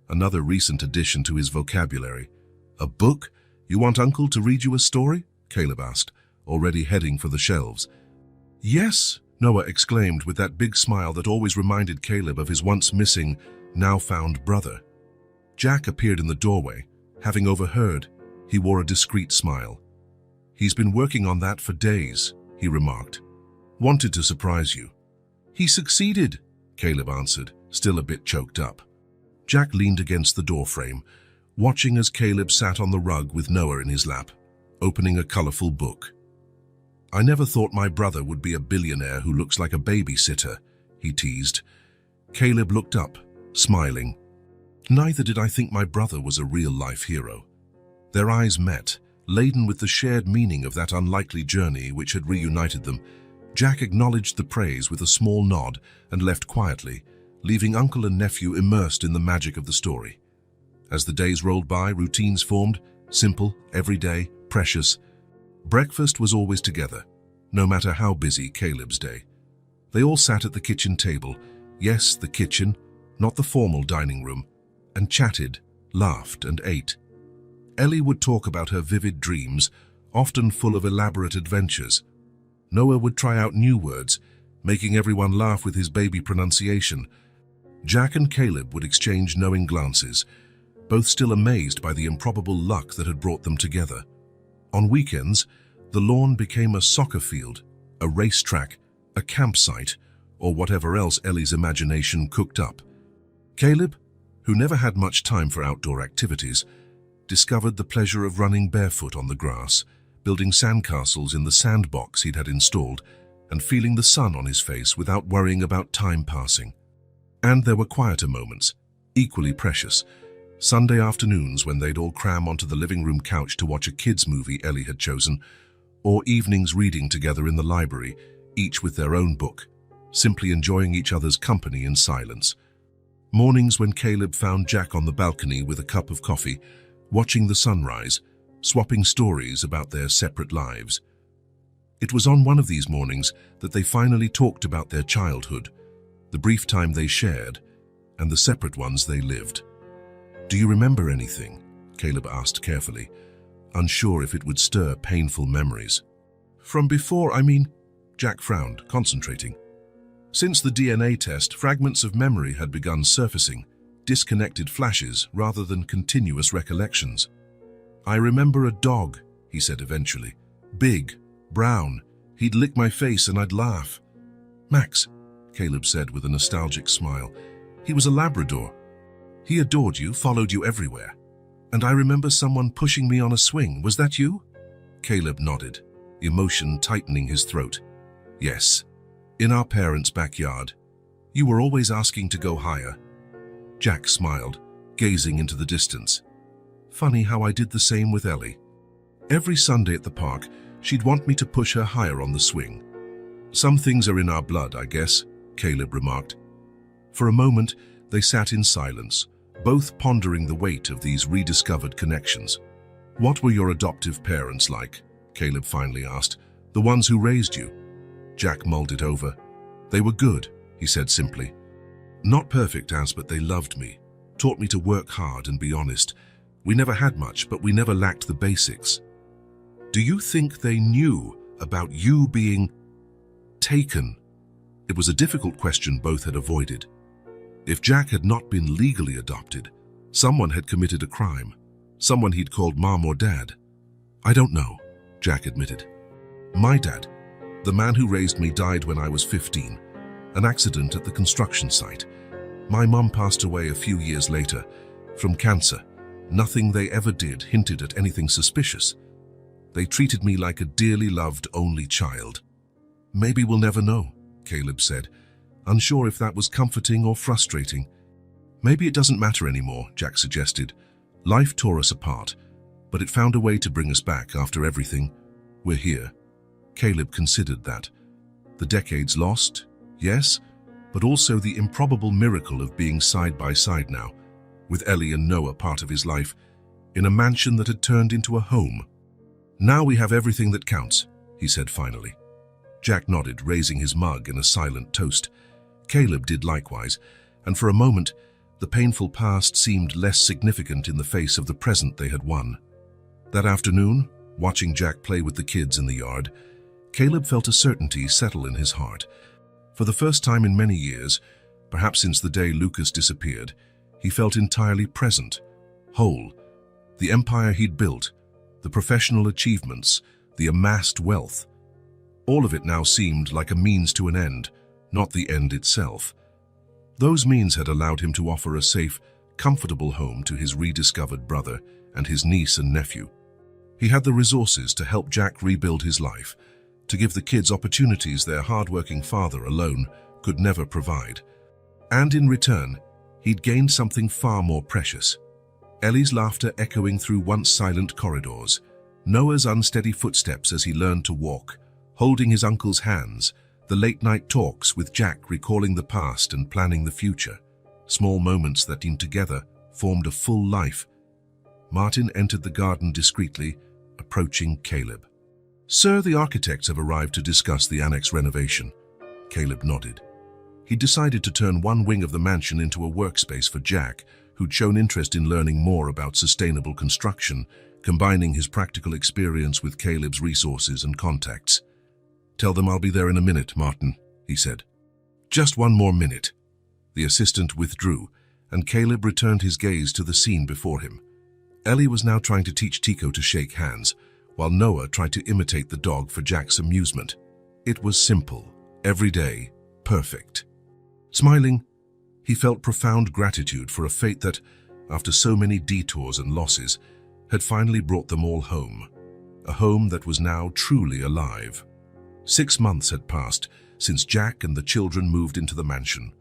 another recent addition to his vocabulary. "A book? You want Uncle to read you a story?" Caleb asked, already heading for the shelves. "Yes," Noah exclaimed with that big smile that always reminded Caleb of his once missing, now found brother. Jack appeared in the doorway. Having overheard, he wore a discreet smile. "He's been working on that for days," he remarked. "Wanted to surprise you." "He succeeded," Caleb answered, still a bit choked up. Jack leaned against the doorframe, watching as Caleb sat on the rug with Noah in his lap, opening a colorful book. "I never thought my brother would be a billionaire who looks like a babysitter," he teased. Caleb looked up, smiling. "Neither did I think my brother was a real-life hero." Their eyes met, laden with the shared meaning of that unlikely journey which had reunited them. Jack acknowledged the praise with a small nod and left quietly, leaving uncle and nephew immersed in the magic of the story. As the days rolled by, routines formed, simple, everyday, precious. Breakfast was always together, no matter how busy Caleb's day. They all sat at the kitchen table, yes, the kitchen, not the formal dining room, and chatted, laughed, and ate. Ellie would talk about her vivid dreams, often full of elaborate adventures. Noah would try out new words, making everyone laugh with his baby pronunciation. Jack and Caleb would exchange knowing glances, both still amazed by the improbable luck that had brought them together. On weekends, the lawn became a soccer field, a racetrack, a campsite, or whatever else Ellie's imagination cooked up. Caleb, who never had much time for outdoor activities, discovered the pleasure of running barefoot on the grass, building sandcastles in the sandbox he'd had installed, and feeling the sun on his face without worrying about time passing. And there were quieter moments, equally precious. Sunday afternoons when they'd all cram onto the living room couch to watch a kids' movie Ellie had chosen, or evenings reading together in the library, each with their own book, simply enjoying each other's company in silence. Mornings when Caleb found Jack on the balcony with a cup of coffee, watching the sunrise, swapping stories about their separate lives. It was on one of these mornings that they finally talked about their childhood, the brief time they shared, and the separate ones they lived. "Do you remember anything?" Caleb asked carefully, unsure if it would stir painful memories. "From before, I mean," Jack frowned, concentrating. Since the DNA test, fragments of memory had begun surfacing, disconnected flashes rather than continuous recollections. "I remember a dog," he said eventually. "Big, brown. He'd lick my face and I'd laugh." "Max," Caleb said with a nostalgic smile. "He was a Labrador. He adored you, followed you everywhere. And I remember someone pushing me on a swing. Was that you?" Caleb nodded, emotion tightening his throat. "Yes. In our parents' backyard. You were always asking to go higher." Jack smiled, gazing into the distance. "Funny how I did the same with Ellie. Every Sunday at the park, she'd want me to push her higher on the swing. Some things are in our blood, I guess," Caleb remarked. For a moment, they sat in silence, both pondering the weight of these rediscovered connections. "What were your adoptive parents like?" Caleb finally asked. "The ones who raised you?" Jack mulled it over. "They were good," he said simply. "Not perfect, but they loved me, taught me to work hard and be honest. We never had much, but we never lacked the basics." "Do you think they knew about you being taken?" It was a difficult question both had avoided. If Jack had not been legally adopted, someone had committed a crime, someone he'd called mom or dad. "I don't know," Jack admitted. "My dad, the man who raised me, died when I was 15, an accident at the construction site. My mom passed away a few years later, from cancer. Nothing they ever did hinted at anything suspicious. They treated me like a dearly loved only child." "Maybe we'll never know," Caleb said, unsure if that was comforting or frustrating. "Maybe it doesn't matter anymore," Jack suggested. "Life tore us apart, but it found a way to bring us back after everything. We're here." Caleb considered that. The decades lost, yes, but also the improbable miracle of being side by side now, with Ellie and Noah part of his life. in a mansion that had turned into a home. "Now we have everything that counts," he said finally. Jack nodded, raising his mug in a silent toast. Caleb did likewise, and for a moment, the painful past seemed less significant in the face of the present they had won. That afternoon, watching Jack play with the kids in the yard, Caleb felt a certainty settle in his heart. For the first time in many years, perhaps since the day Lucas disappeared, he felt entirely present, whole. The empire he'd built, the professional achievements, the amassed wealth, all of it now seemed like a means to an end, not the end itself. Those means had allowed him to offer a safe, comfortable home to his rediscovered brother and his niece and nephew. He had the resources to help Jack rebuild his life, to give the kids opportunities their hard-working father alone could never provide. And in return, he'd gained something far more precious. Ellie's laughter echoing through once silent corridors, Noah's unsteady footsteps as he learned to walk, holding his uncle's hands, the late-night talks with Jack recalling the past and planning the future. Small moments that, in together, formed a full life. Martin entered the garden discreetly, approaching Caleb. "Sir, the architects have arrived to discuss the annex renovation." Caleb nodded. He decided to turn one wing of the mansion into a workspace for Jack, who'd shown interest in learning more about sustainable construction, combining his practical experience with Caleb's resources and contacts. "Tell them I'll be there in a minute, Martin," he said. "Just one more minute." The assistant withdrew, and Caleb returned his gaze to the scene before him. Ellie was now trying to teach Tico to shake hands, while Noah tried to imitate the dog for Jack's amusement. It was simple, everyday, perfect. Smiling, he felt profound gratitude for a fate that, after so many detours and losses, had finally brought them all home. A home that was now truly alive. 6 months had passed since Jack and the children moved into the mansion.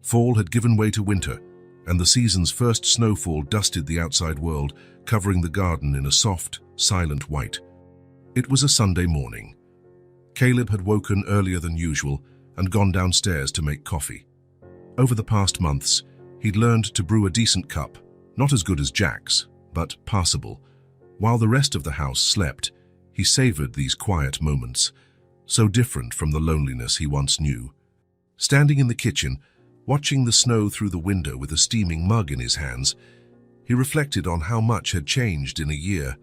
Fall had given way to winter, and the season's first snowfall dusted the outside world, covering the garden in a soft, silent white. It was a Sunday morning. Caleb had woken earlier than usual and gone downstairs to make coffee. Over the past months, he'd learned to brew a decent cup, not as good as Jack's, but passable. While the rest of the house slept, he savored these quiet moments, so different from the loneliness he once knew. Standing in the kitchen, watching the snow through the window with a steaming mug in his hands, he reflected on how much had changed in a year.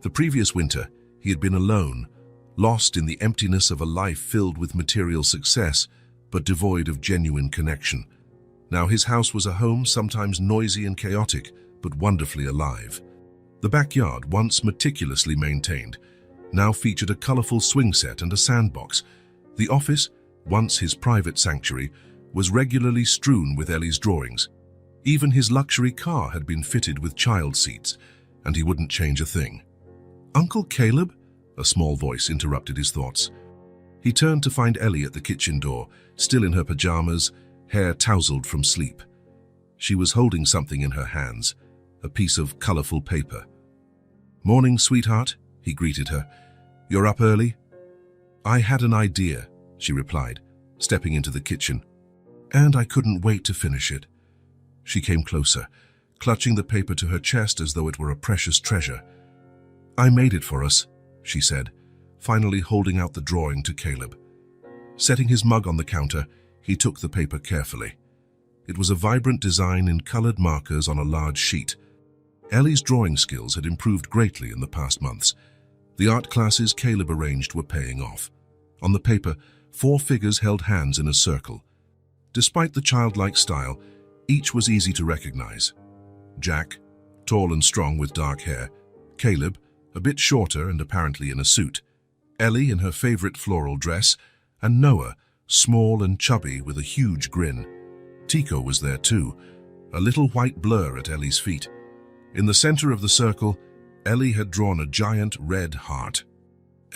The previous winter, he had been alone, lost in the emptiness of a life filled with material success, but devoid of genuine connection. Now his house was a home sometimes noisy and chaotic, but wonderfully alive. The backyard, once meticulously maintained, now featured a colorful swing set and a sandbox. The office, once his private sanctuary, was regularly strewn with Ellie's drawings. Even his luxury car had been fitted with child seats, and he wouldn't change a thing. "Uncle Caleb?" a small voice interrupted his thoughts. He turned to find Ellie at the kitchen door, still in her pajamas, hair tousled from sleep. She was holding something in her hands, a piece of colorful paper. "Morning, sweetheart," he greeted her. "You're up early?" "I had an idea," she replied, stepping into the kitchen. "And I couldn't wait to finish it." She came closer, clutching the paper to her chest as though it were a precious treasure. "I made it for us," she said, finally holding out the drawing to Caleb. Setting his mug on the counter, he took the paper carefully. It was a vibrant design in colored markers on a large sheet. Ellie's drawing skills had improved greatly in the past months. The art classes Caleb arranged were paying off. On the paper, 4 figures held hands in a circle. Despite the childlike style, each was easy to recognize. Jack, tall and strong with dark hair. Caleb, a bit shorter and apparently in a suit. Ellie in her favorite floral dress, and Noah, small and chubby with a huge grin. Tico was there too, a little white blur at Ellie's feet. In the center of the circle, Ellie had drawn a giant red heart.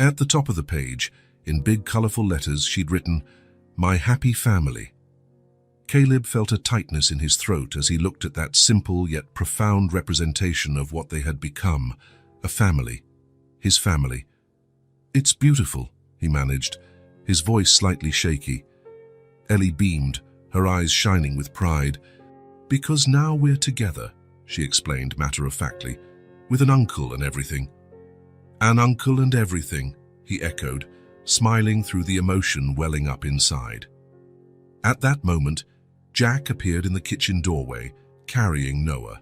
At the top of the page, in big colorful letters, she'd written, "My happy family." Caleb felt a tightness in his throat as he looked at that simple yet profound representation of what they had become, a family, his family. "It's beautiful," he managed, his voice slightly shaky. Ellie beamed, her eyes shining with pride. "Because now we're together," she explained matter-of-factly. With an uncle and everything. An uncle and everything, he echoed, smiling through the emotion welling up inside. At that moment, Jack appeared in the kitchen doorway, carrying Noah.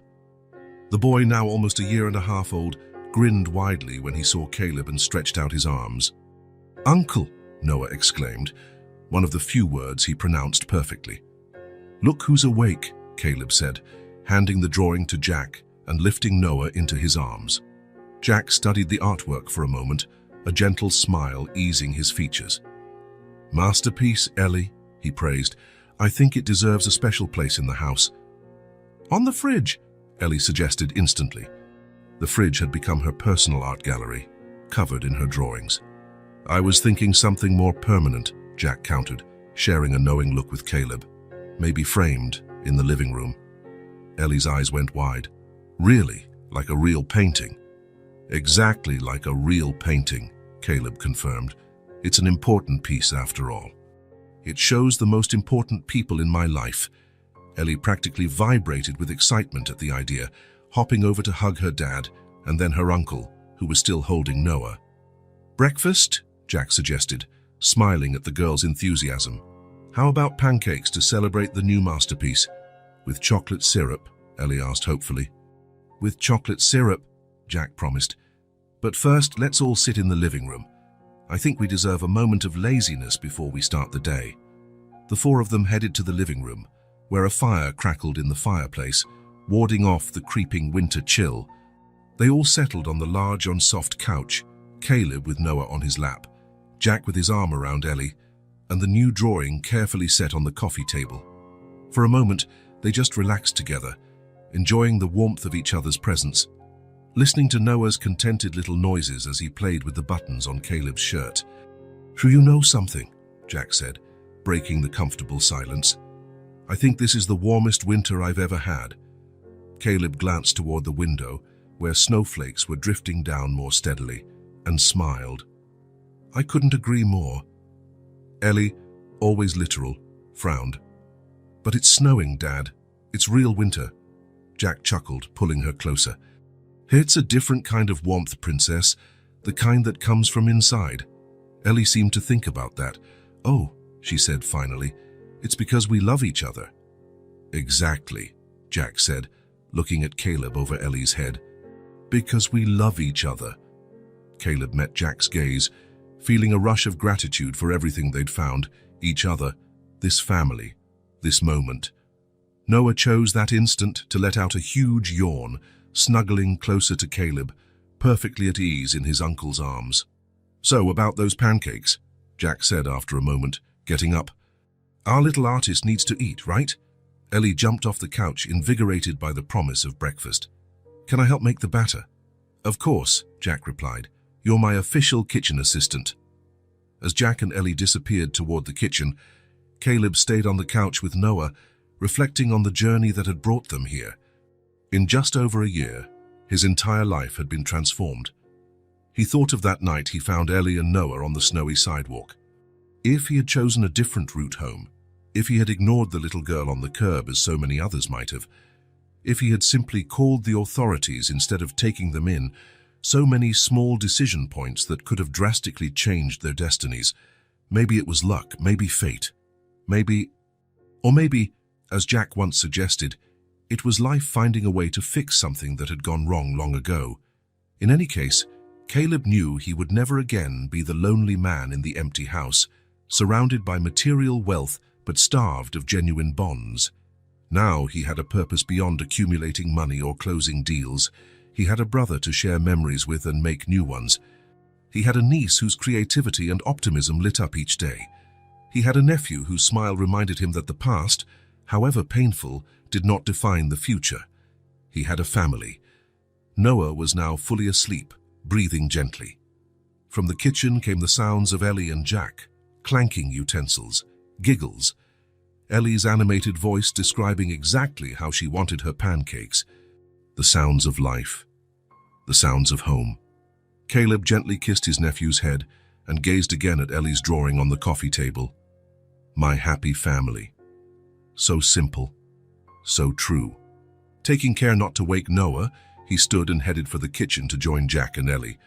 The boy, now almost a year and a half old, grinned widely when he saw Caleb and stretched out his arms. "Uncle," Noah exclaimed, one of the few words he pronounced perfectly. "Look who's awake," Caleb said, handing the drawing to Jack and lifting Noah into his arms. Jack studied the artwork for a moment, a gentle smile easing his features. "Masterpiece, Ellie," he praised. "I think it deserves a special place in the house." "On the fridge," Ellie suggested instantly. The fridge had become her personal art gallery, covered in her drawings. "I was thinking something more permanent," Jack countered, sharing a knowing look with Caleb. "Maybe framed in the living room." Ellie's eyes went wide. "Really? Like a real painting?" "Exactly like a real painting," Caleb confirmed. "It's an important piece after all. It shows the most important people in my life." Ellie practically vibrated with excitement at the idea, hopping over to hug her dad and then her uncle, who was still holding Noah. "Breakfast?" Jack suggested, smiling at the girl's enthusiasm. "How about pancakes to celebrate the new masterpiece?" "With chocolate syrup?" Ellie asked hopefully. "With chocolate syrup," Jack promised. "But first, let's all sit in the living room. I think we deserve a moment of laziness before we start the day." The four of them headed to the living room, where a fire crackled in the fireplace, warding off the creeping winter chill. They all settled on the large, soft couch, Caleb with Noah on his lap, Jack with his arm around Ellie, and the new drawing carefully set on the coffee table. For a moment, they just relaxed together, enjoying the warmth of each other's presence, listening to Noah's contented little noises as he played with the buttons on Caleb's shirt. "Do you know something?" Jack said, breaking the comfortable silence. "I think this is the warmest winter I've ever had." Caleb glanced toward the window, where snowflakes were drifting down more steadily, and smiled. "I couldn't agree more." Ellie, always literal, frowned. "But it's snowing, Dad. It's real winter." Jack chuckled, pulling her closer. "It's a different kind of warmth, Princess, the kind that comes from inside." Ellie seemed to think about that. "Oh," she said finally, "it's because we love each other." "Exactly," Jack said, looking at Caleb over Ellie's head. "Because we love each other." Caleb met Jack's gaze, feeling a rush of gratitude for everything they'd found, each other, this family, this moment. Noah chose that instant to let out a huge yawn, snuggling closer to Caleb, perfectly at ease in his uncle's arms. "So, about those pancakes," Jack said after a moment, getting up. "Our little artist needs to eat, right?" Ellie jumped off the couch, invigorated by the promise of breakfast. "Can I help make the batter?" "Of course," Jack replied. "You're my official kitchen assistant." As Jack and Ellie disappeared toward the kitchen, Caleb stayed on the couch with Noah, reflecting on the journey that had brought them here. In just over a year, his entire life had been transformed. He thought of that night he found Ellie and Noah on the snowy sidewalk. If he had chosen a different route home, if he had ignored the little girl on the curb as so many others might have, if he had simply called the authorities instead of taking them in, so many small decision points that could have drastically changed their destinies. Maybe it was luck, maybe fate, maybe, as Jack once suggested, it was life finding a way to fix something that had gone wrong long ago. In any case, Caleb knew he would never again be the lonely man in the empty house, surrounded by material wealth but starved of genuine bonds. Now he had a purpose beyond accumulating money or closing deals. He had a brother to share memories with and make new ones. He had a niece whose creativity and optimism lit up each day. He had a nephew whose smile reminded him that the past, however painful, did not define the future. He had a family. Noah was now fully asleep, breathing gently. From the kitchen came the sounds of Ellie and Jack, clanking utensils, giggles. Ellie's animated voice describing exactly how she wanted her pancakes. The sounds of life. The sounds of home. Caleb gently kissed his nephew's head and gazed again at Ellie's drawing on the coffee table. My happy family. So simple. So true. Taking care not to wake Noah, He stood and headed for the kitchen to join Jack and Ellie.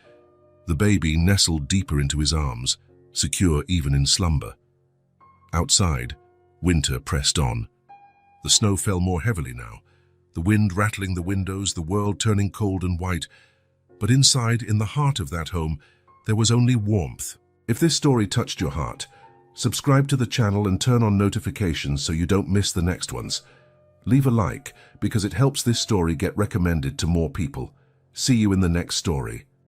The baby nestled deeper into his arms, secure even in slumber. Outside, winter pressed on. The snow fell more heavily now, the wind rattling the windows, the world turning cold and white. But inside, in the heart of that home, there was only warmth. If this story touched your heart, subscribe to the channel and turn on notifications so you don't miss the next ones. Leave a like, because it helps this story get recommended to more people. See you in the next story.